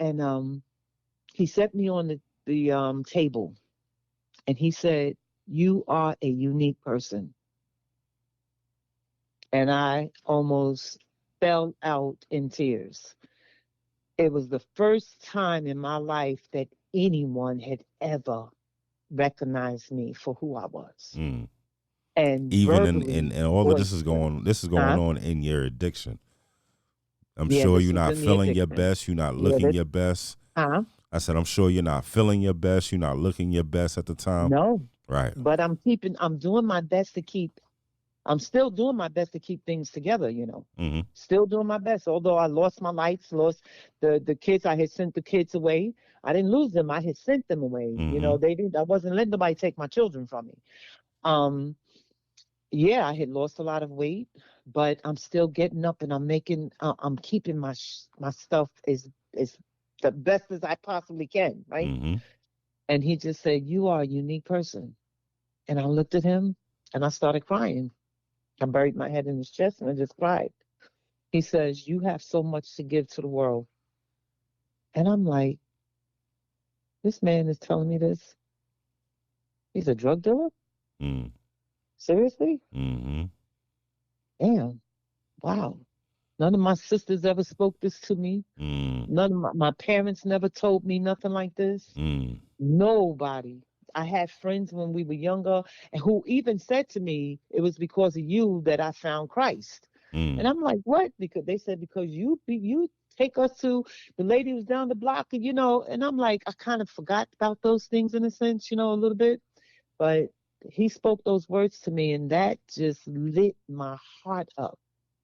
And he set me on the table and he said, you are a unique person. And I almost fell out in tears. It was the first time in my life that anyone had ever recognized me for who I was. Mm. And Even verbally, in all of boisterous. this is going Huh? on in your addiction. I'm Yeah, sure this you're was not in the feeling your addiction. best. You're not Yeah, looking this, your best. huh? I said, I'm sure you're not feeling your best. You're not looking your best at the time. No. Right. But I'm doing my best to keep I'm still doing my best to keep things together. Mm-hmm. Still doing my best. Although I lost my lights, lost the kids, I had sent the kids away. I didn't lose them. I had sent them away. Mm-hmm. They didn't. I wasn't letting nobody take my children from me. Um, yeah, I had lost a lot of weight, but I'm still getting up and I'm making. I'm keeping my stuff as the best as I possibly can, right? Mm-hmm. And he just said, "You are a unique person." And I looked at him and I started crying. I buried my head in his chest and I just cried. He says, you have so much to give to the world. And I'm like, this man is telling me this. He's a drug dealer? Seriously? Mm-hmm. Damn. Wow. None of my sisters ever spoke this to me. Mm-hmm. None of my parents never told me nothing like this. Mm-hmm. Nobody. I had friends when we were younger and who even said to me, it was because of you that I found Christ. And I'm like, what? Because they said, because you take us to the lady who's down the block, and I'm like, I kind of forgot about those things in a sense, a little bit. But he spoke those words to me and that just lit my heart up,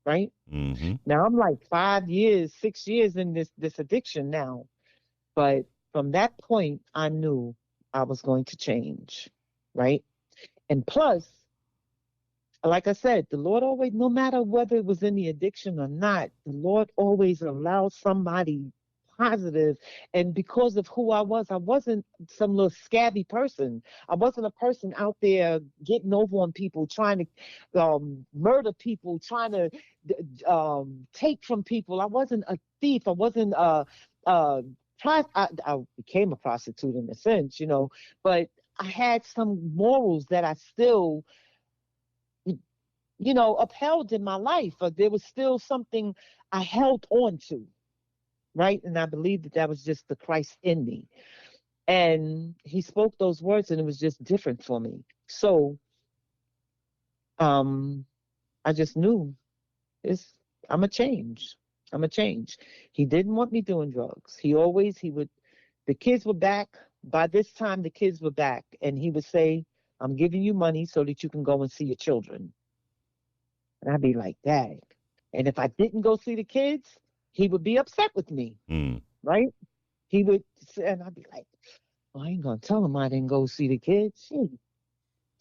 right? Mm-hmm. Now I'm like 5 years, 6 years in this addiction now. But from that point, I knew I was going to change, right? And plus, like I said, the Lord always, no matter whether it was in the addiction or not, the Lord always allowed somebody positive. And because of who I wasn't some little scabby person. I wasn't a person out there getting over on people, trying to murder people, trying to take from people. I wasn't a thief. I wasn't a I became a prostitute in a sense, but I had some morals that I still upheld in my life. There was still something I held on to, right? And I believe that was just the Christ in me. And he spoke those words, and it was just different for me. So um, I just knew it's I'm a change. I'm a change. He didn't want me doing drugs. He would. The kids were back. By this time, the kids were back, and he would say, "I'm giving you money so that you can go and see your children." And I'd be like, dang. And if I didn't go see the kids, he would be upset with me, Mm-hmm. right? He would, and I'd be like, well, I ain't gonna tell him I didn't go see the kids. Shoot.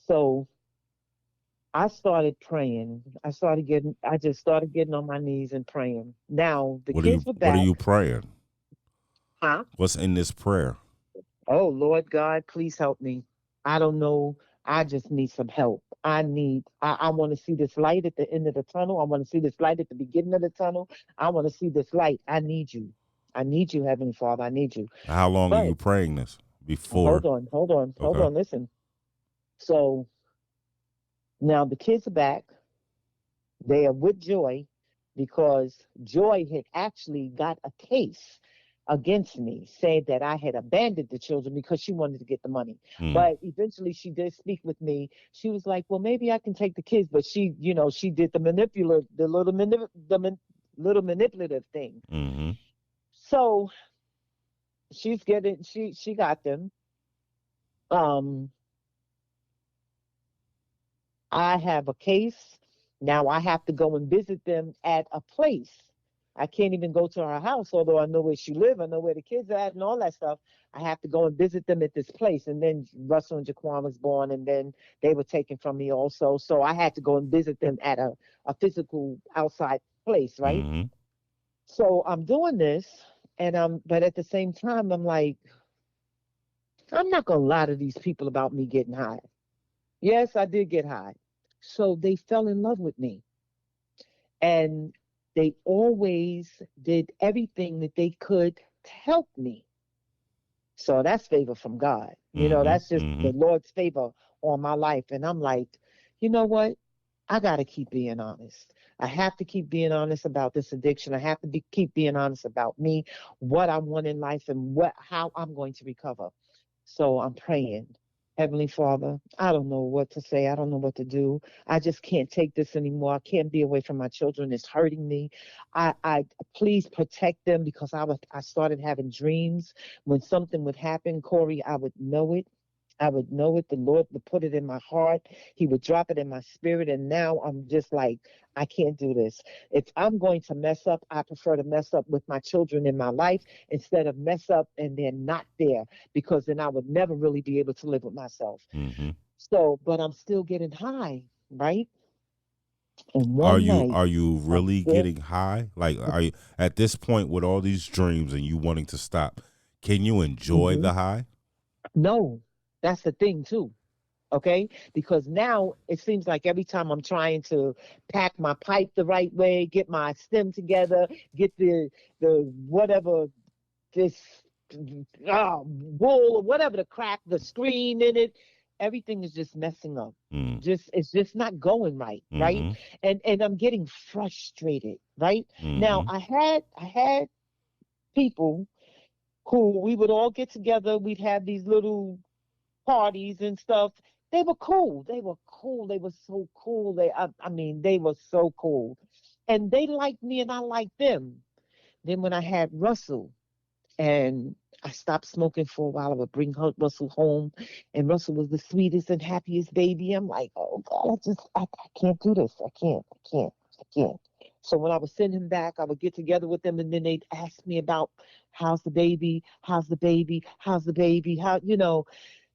So I started praying. I just started getting on my knees and praying. Now the kids were What are back. you praying? Huh? What's in this prayer? Oh, Lord God, please help me. I don't know. I just need some help. I want to see this light at the end of the tunnel. I want to see this light at the beginning of the tunnel. I want to see this light. I need you. I need you, Heavenly Father. I need you. How long are But you praying this before? hold Okay. on, listen. So now the kids are back. They are with Joy because Joy had actually got a case against me, saying that I had abandoned the children because she wanted to get the money. Mm. But eventually she did speak with me. She was like, well, maybe I can take the kids. But she did the little manipulative thing. Mm-hmm. So she got them. Um, I have a case. Now I have to go and visit them at a place. I can't even go to her house, although I know where she lives, I know where the kids are at and all that stuff. I have to go and visit them at this place. And then Russell and Jaquan was born, and then they were taken from me also. So I had to go and visit them at a physical outside place, right? Mm-hmm. So I'm doing this, but at the same time, I'm like, I'm not gonna lie to these people about me getting high. Yes, I did get high. So they fell in love with me. And they always did everything that they could to help me. So that's favor from God. Mm-hmm. That's just Mm-hmm. the Lord's favor on my life. And I'm like, you know what? I got to keep being honest. I have to keep being honest about this addiction. I have to keep being honest about me, what I want in life, and how I'm going to recover. So I'm praying. Heavenly Father, I don't know what to say. I don't know what to do. I just can't take this anymore. I can't be away from my children. It's hurting me. I please protect them because I started having dreams. When something would happen, Corey, I would know it. I would know it. The Lord would put it in my heart. He would drop it in my spirit. And now I'm just like, I can't do this. If I'm going to mess up, I prefer to mess up with my children in my life instead of mess up and they're not there, because then I would never really be able to live with myself. Mm-hmm. So, but I'm still getting high, right? And one night, Are you I'm really still, getting high? Like, are you at this point with all these dreams and you wanting to stop? Can you enjoy mhm. the high? No, that's the thing too. Okay, because now it seems like every time I'm trying to pack my pipe the right way, get my stem together, get the whatever, this wool or whatever, to crack the screen in it, everything is just messing up. Mm. Just It's just not going right, right? Mm-hmm. And I'm getting frustrated, right? Now Mm-hmm. I had people who we would all get together, we'd have these little parties and stuff. They were cool. They were cool. They were so cool. I mean, they were so cool. And they liked me and I liked them. Then when I had Russell and I stopped smoking for a while, I would bring Russell home, and Russell was the sweetest and happiest baby. I'm like, oh God, I can't do this. I can't. So when I would send him back, I would get together with them, and then they'd ask me about how's the baby, how's the baby, how's the baby,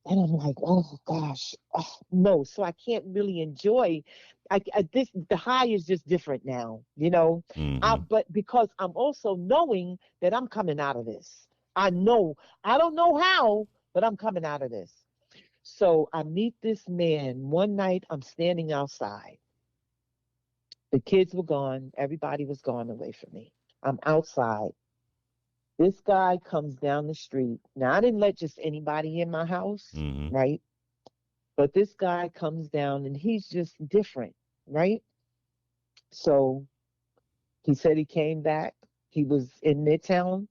and I'm like, oh gosh, oh, no. So I can't really enjoy. The high is just different now. Mm-hmm. But because I'm also knowing that I'm coming out of this. I know. I don't know how, but I'm coming out of this. So I meet this man one night. I'm standing outside. The kids were gone. Everybody was gone away from me. I'm outside. This guy comes down the street. Now I didn't let just anybody in my house, Mm-hmm. right? But this guy comes down and he's just different, right? So he said he came back. He was in Midtown.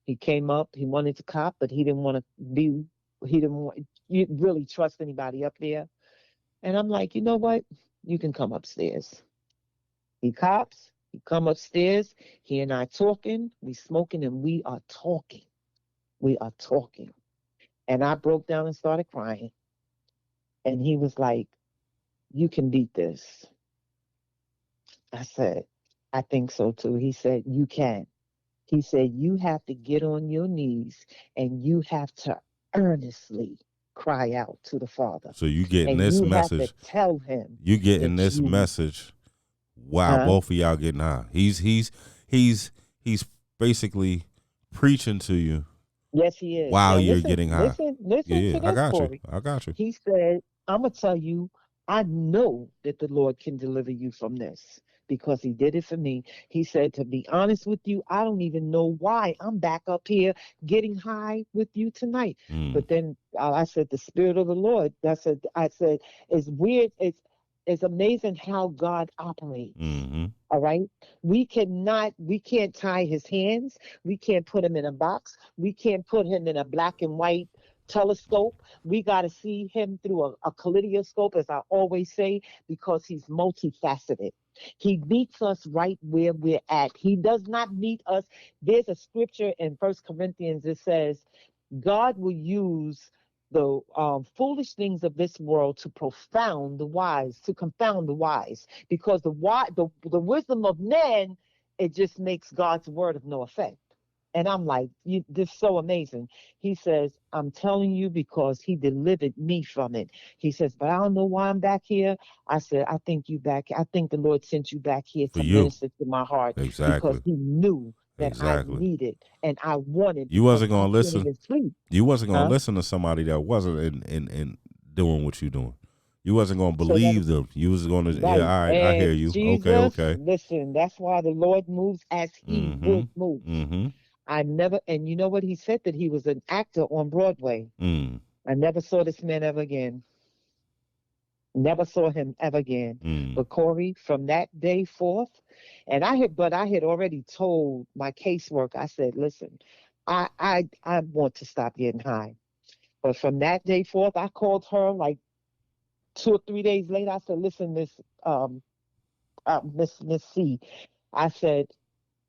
He came up. He wanted to cop, but he didn't want to be. He didn't want you really trust anybody up there. And I'm like, you know what? You can come upstairs. He cops. He come upstairs. He and I talking. We smoking, and we are talking. We are talking. And I broke down and started crying. And he was like, "You can beat this." I said, I think so too. He said, you can. He said, you have to get on your knees and you have to earnestly. cry out to the Father. So you getting And this you have to message. tell him You getting that this you, message while huh? both of y'all getting high. He's he's basically preaching to you Yes, he is. while Now you're listen, getting high. listen, Yeah, listen yeah. to I this, got you. Corey. I got you. He said, I'm gonna tell you, I know that the Lord can deliver you from this because he did it for me. He said, to be honest with you, I don't even know why I'm back up here getting high with you tonight. Mm, But then I said, the Spirit of the Lord. I said, it's weird. It's amazing how God operates. mm-hmm. All right. We can't tie his hands. We can't put him in a box. We can't put him in a black and white telescope. We got to see him through a kaleidoscope, as I always say, because he's multifaceted. He meets us right where we're at. He does not meet us. There's a scripture in First Corinthians that says, God will use the foolish things of this world to profound the wise, to confound the wise, because the wisdom of man, it just makes God's word of no effect. And I'm like, this is so amazing. He says, I'm telling you because he delivered me from it. He says, but I don't know why I'm back here. I said, I think you back. I think the Lord sent you back here For to you. minister to my heart because Exactly. he knew that I Exactly. needed and I wanted You because wasn't I gonna can't listen. even sleep. You wasn't gonna Huh? listen to somebody that wasn't in doing what you doing. You wasn't gonna So that believe them. You was gonna, yeah, right. all right, I hear And you. Okay, Jesus, okay. listen, that's why the Lord moves as he Mm-hmm. would move. Mm-hmm. I never, and you know what? He said that he was an actor on Broadway. Mm. I never saw this man ever again. Never saw him ever again. Mm. But Corey, from that day forth, but I had already told my casework. I said, listen, I want to stop getting high. But from that day forth, I called her like 2 or 3 days later. I said, listen, um, Miss C, I said,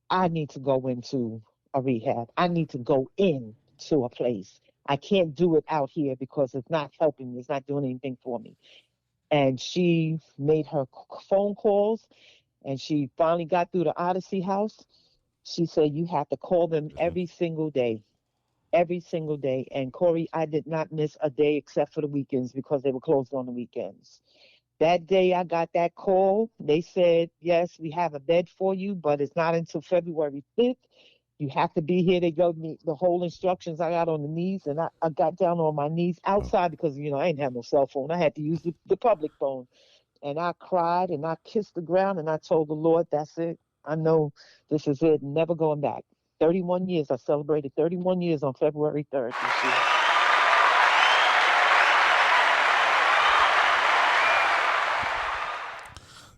I need to go into a rehab. I need to go into a place. I can't do it out here because it's not helping me. It's not doing anything for me. And she made her phone calls and she finally got through the Odyssey House. She said, you have to call them Mm-hmm. every single day. And Corey, I did not miss a day except for the weekends because they were closed on the weekends. That day I got that call, they said, yes, we have a bed for you, but it's not until February 5th. You have to be here. They gave me the whole instructions. I got on the knees and I got down on my knees Oh. outside because, I ain't have no cell phone. I had to use the public phone. And I cried and I kissed the ground and I told the Lord, that's it. I know this is it. Never going back. 31 years. I celebrated 31 years on February 3rd this year.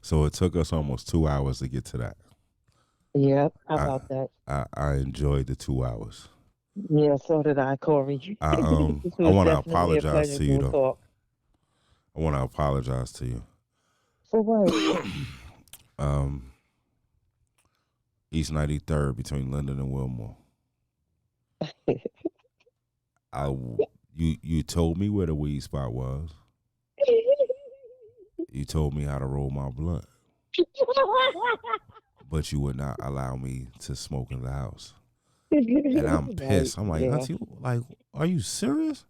So it took us almost 2 hours to get to that. Yeah, how I about that? I enjoyed the 2 hours. Yeah, so did I, Corey. This I was want to definitely a apologize pleasure to you to though. talk. I want to apologize to you. For what? um, East 93rd between Linden and Wilmore. I you told me where the weed spot was. You told me how to roll my blunt, but you would not allow me to smoke in the house. And I'm Right, pissed. I'm like, yeah. Auntie, like, are you serious?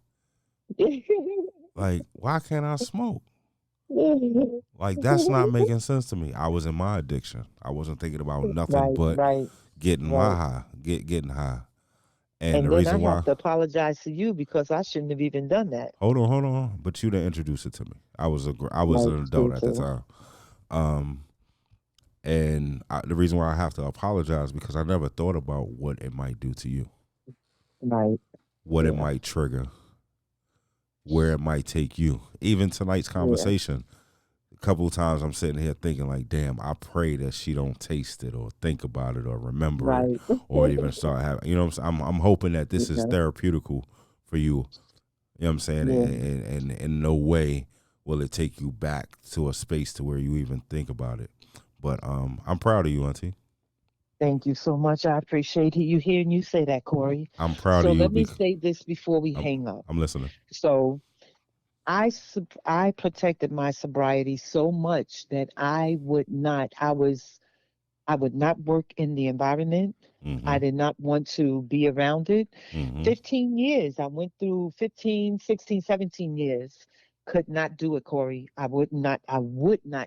Like, why can't I smoke? Like, that's not making sense to me. I was in my addiction. I wasn't thinking about nothing Right, but right, getting my right. high, getting high. And the And then I reason have why, to apologize to you because I shouldn't have even done that. hold on. But you didn't introduce it to me. I was Right, an adult true, at the true. time. Um, the reason why I have to apologize because I never thought about what it might do to you, Right, what it yeah, might trigger, where it might take you. Even tonight's yeah, conversation, a couple of times I'm sitting here thinking like, damn, I pray that she don't taste it or think about it or remember it right. or even start having. You know what I'm saying? I'm hoping that this is Yeah, therapeutical for you. You know what I'm saying? yeah. And in no way will it take you back to a space to where you even think about it. But I'm proud of you, Auntie. Thank you so much. I appreciate you hearing you say that, Corey. I'm proud So of you let me because say this before we I'm, hang up. I'm listening. So I protected my sobriety so much that I would not. I would not work in the environment. I Mm-hmm. did not want to be around it. Mm-hmm. 15 years. I went through 15, 16, 17 years. Could not do it, Corey. I would not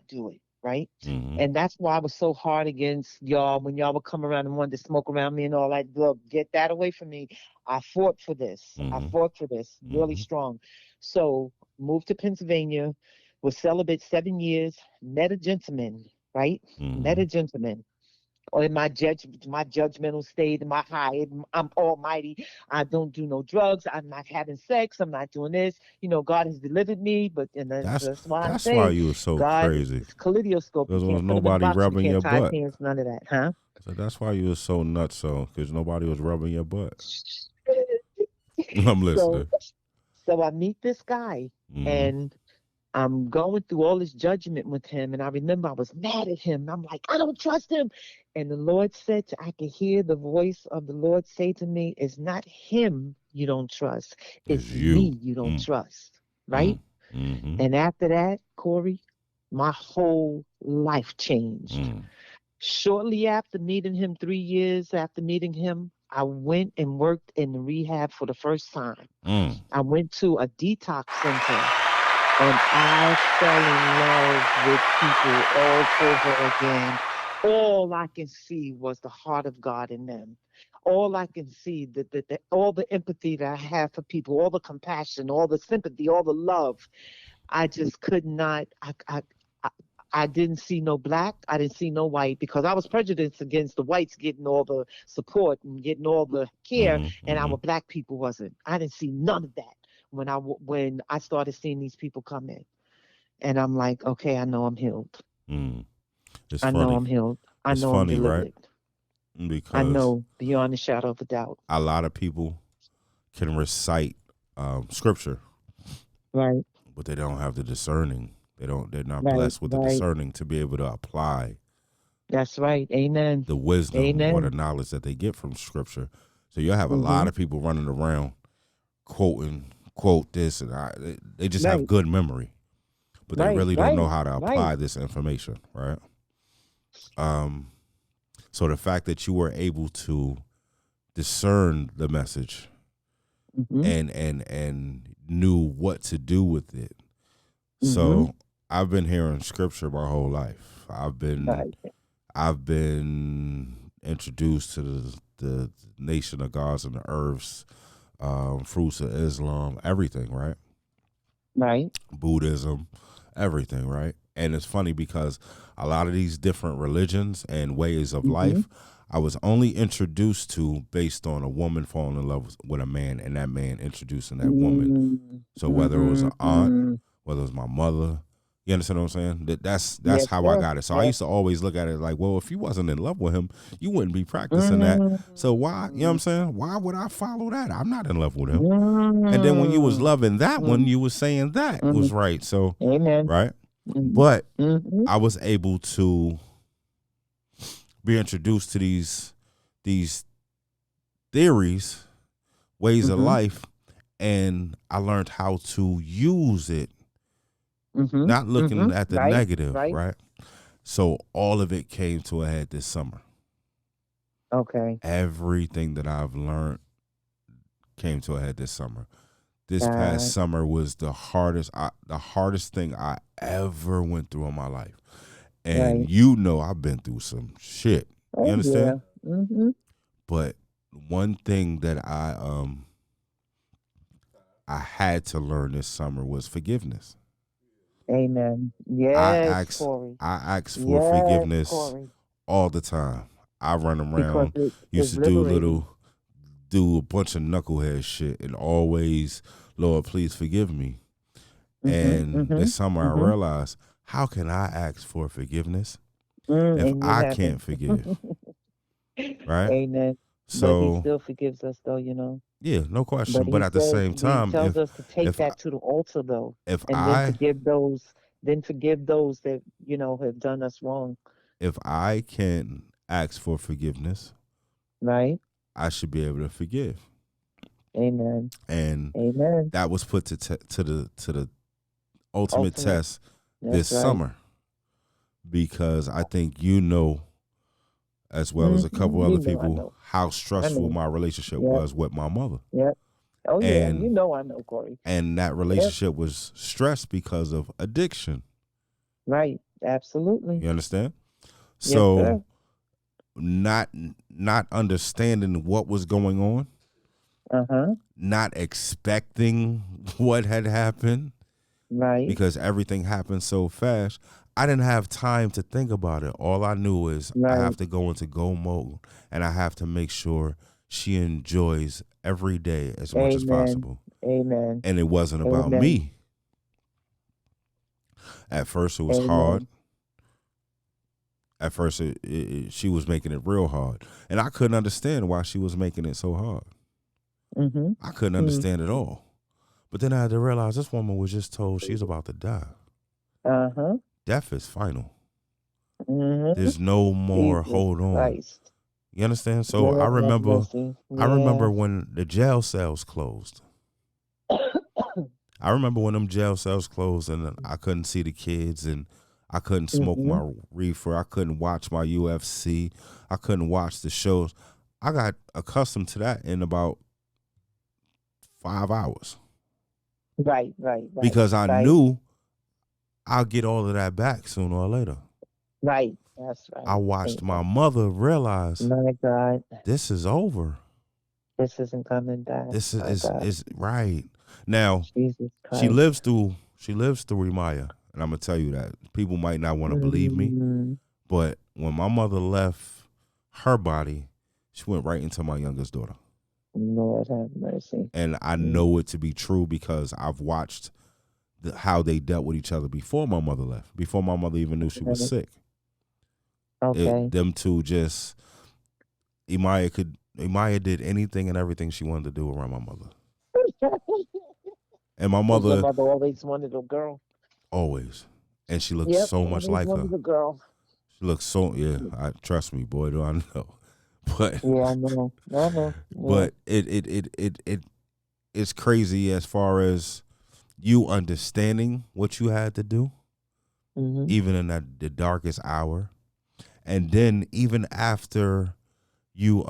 do it. Right. Mm-hmm. And that's why I was so hard against y'all when y'all would come around and wanted to smoke around me and all that. Look, get that away from me. I fought for this. I Mm-hmm. fought for this really Mm-hmm. strong. So moved to Pennsylvania, was celibate 7 years, met a gentleman, right? Met Mm-hmm. a gentleman or in my judgmental state, in my high, I'm almighty. I don't do no drugs. I'm not having sex. I'm not doing this. God has delivered me, but and That's that's why I that's why say you were so God crazy. is kaleidoscope. You There was can't put him in a nobody box. You rubbing can't your tie his butt. hands. None of that, huh? So that's why you were so nuts, so because nobody was rubbing your butt. I'm so listening. so I meet this guy Mm-hmm. and I'm going through all this judgment with him. And I remember I was mad at him. I'm like, I don't trust him. And the Lord said, I could hear the voice of the Lord say to me, it's not him you don't trust, It's it's you. me you don't Mm. trust. Mm. Right. Mm-hmm. And after that, Corey, my whole life changed. Mm. Shortly after meeting him, 3 years after meeting him, I went and worked in the rehab for the first time. Mm. I went to a detox center and I fell in love with people all over again. All I can see was the heart of God in them. All I can see, all the empathy that I have for people, all the compassion, all the sympathy, all the love. I just could not. I, I didn't see no black. I didn't see no white because I was prejudiced against the whites getting all the support and getting all the care, Mm-hmm. and Mm-hmm. our black people wasn't. I didn't see none of that when I started seeing these people come in, and I'm like, okay, I know I'm healed. Mm. It's I know funny. I'm healed. I It's know I'm funny, right? delivered. I Because know beyond a shadow of a doubt. a lot of people can recite scripture, Right, but they don't have the discerning. They don't. They're not right, blessed with the right. discerning to be able to apply That's right. Amen. the wisdom or the Amen. knowledge that they get from scripture. So you have a lot Mhm. of people running around quoting quote this and they just have Right, good memory, but they right, really don't know right, how to right. apply this information, right? Um, so the fact that you were able to discern the message Mhm. and knew what to do with it. Mhm. So I've been hearing scripture my whole life. Right. I've been introduced to the nation of gods and the earths, fruits of Islam, everything, right? Right. Buddhism, everything, right? And it's funny because a lot of these different religions and ways of Mhm. life, I was only introduced to based on a woman falling in love with a man and that man introducing that woman. Mm. So whether it was an aunt, Mhm. whether it was my mother, you understand what I'm saying? That's Yes, how I sir. got it. So I Yes. used to always look at it like, well, if you wasn't in love with him, you wouldn't be practicing that. So why, you know what I'm Mm. saying? Why would I follow that? I'm not in love with him. And then when you was Mm. loving that one, Mm. you was saying that was Mm. right. So, Amen. right? Mhm. But Mhm. I was able to be introduced to these theories, ways of Mhm. life, and I learned how to use it, Mhm. not looking Mhm. at the Right. negative, Right. right? So all of it came to a head this summer. Okay. Everything that I've learned came to a head this summer. This past God. summer was the hardest thing I ever went through in my life. And Right. you know I've been through some shit. You Oh understand? yeah. Mhm. But one thing that I had to learn this summer was forgiveness. Amen. I Yes, ask Corey. I ask for Yes, forgiveness Corey. all the time. I run Because around, it used is to liberating. do a bunch of knucklehead shit and always, Lord, please forgive me. Mhm. And this Mhm. summer I Mhm. realized, how can I ask for forgiveness if And you I haven't. can't forgive? Right? Amen. But he So still forgives us, though. yeah, no But question. But he at the says same he time, tells us to take if that to the altar, though, if and I then forgive those that have done us wrong. if I can ask for forgiveness, Right? I should be able to forgive. Amen. And Amen. that was put to the ultimate Ultimate. test this That's right. summer because I think you know as well as a couple You other know I people, know. how I stressful know. my relationship Yep. was with my mother. Yep. Oh yeah. You And know I know, Corey. that Yep. relationship was stressed because of addiction. Right. Absolutely. You understand? Yes, So sir. not not understanding what was going on, Uh-huh. not expecting what had happened Right. because everything happened so fast. I didn't have time to think about it. All I knew is I have Right. to go into go mode and I have to make sure she enjoys every day as much as Amen. possible. Amen. And it wasn't about Amen. me. At first, it was hard. Amen. At first, she was making it real hard. And I couldn't understand why she was making it so hard. Mm-hmm. I couldn't Mm. understand it all. But then I had to realize this woman was just told she's about to die. Uh-huh. Death is final. Mm-hmm. There's no more Jesus hold on. Christ. You understand? So I Lord have remember mercy. I Yeah. remember when the jail cells closed. I remember when them jail cells closed and I couldn't see the kids and I couldn't smoke Mm-hmm. my reefer. I couldn't watch my UFC. I couldn't watch the shows. I got accustomed to that in about 5 hours Right, right, right, because I right, knew I'll get all of that back sooner or later. right. That's I right. watched my Amen. mother realize My God, this is over. this isn't coming back. This My God, is right. Now, Jesus she Christ. lives through Remaya, and I'm gonna tell you that. People might not want to believe me, Mm, but when my mother left her body, she went right into my youngest daughter. Lord have mercy. And I Mm, know it to be true because I've watched how they dealt with each other before my mother left, before my mother even knew she was right. sick. Okay. Them two just Imaya did anything and everything she wanted to do around my mother. And my Because your mother mother always wanted a girl. always. And she looked Yep, so much always like her. wanted a girl. She looks so yeah. I trust me, boy. Do I know? But Yeah, I know. I know. Yeah. but it's crazy as far as you understanding what you had to do, Mm-hmm. even in the darkest hour, and then even after you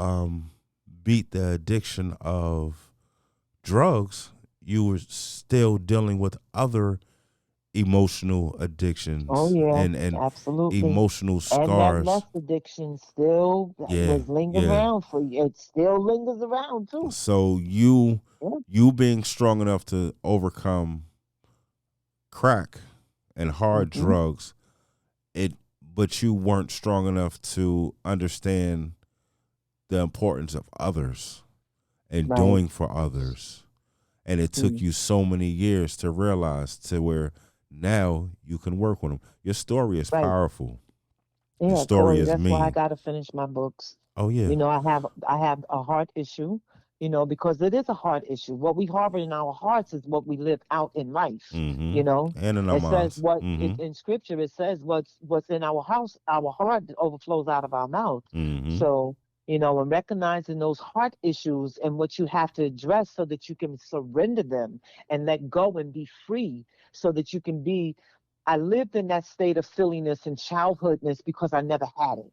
beat the addiction of drugs, you were still dealing with other emotional Oh addictions yeah, and absolutely. emotional And that scars. lust addiction still Yeah, was lingering yeah. around for you. It still lingers around too. So you Yeah. you being strong enough to overcome crack and hard Mm-hmm. drugs, it but you weren't strong enough to understand the importance of others and Right. doing for others. And it took Mm. you so many years to realize to where now you can work with them. Your story is Right. powerful. Your Yeah, story Corey, is that's why I mean. gotta finish my books. Oh yeah. I have a heart issue, because it is a heart issue. What we harbor in our hearts is what we live out in life. Mm-hmm. You know, And in our it says minds. what Mm-hmm. it in scripture it says what's in our house, our heart overflows out of our mouth. Mm-hmm. So, and recognizing those heart issues and what you have to address so that you can surrender them and let go and be free so that you can be I lived in that state of silliness and childhoodness because I never had it.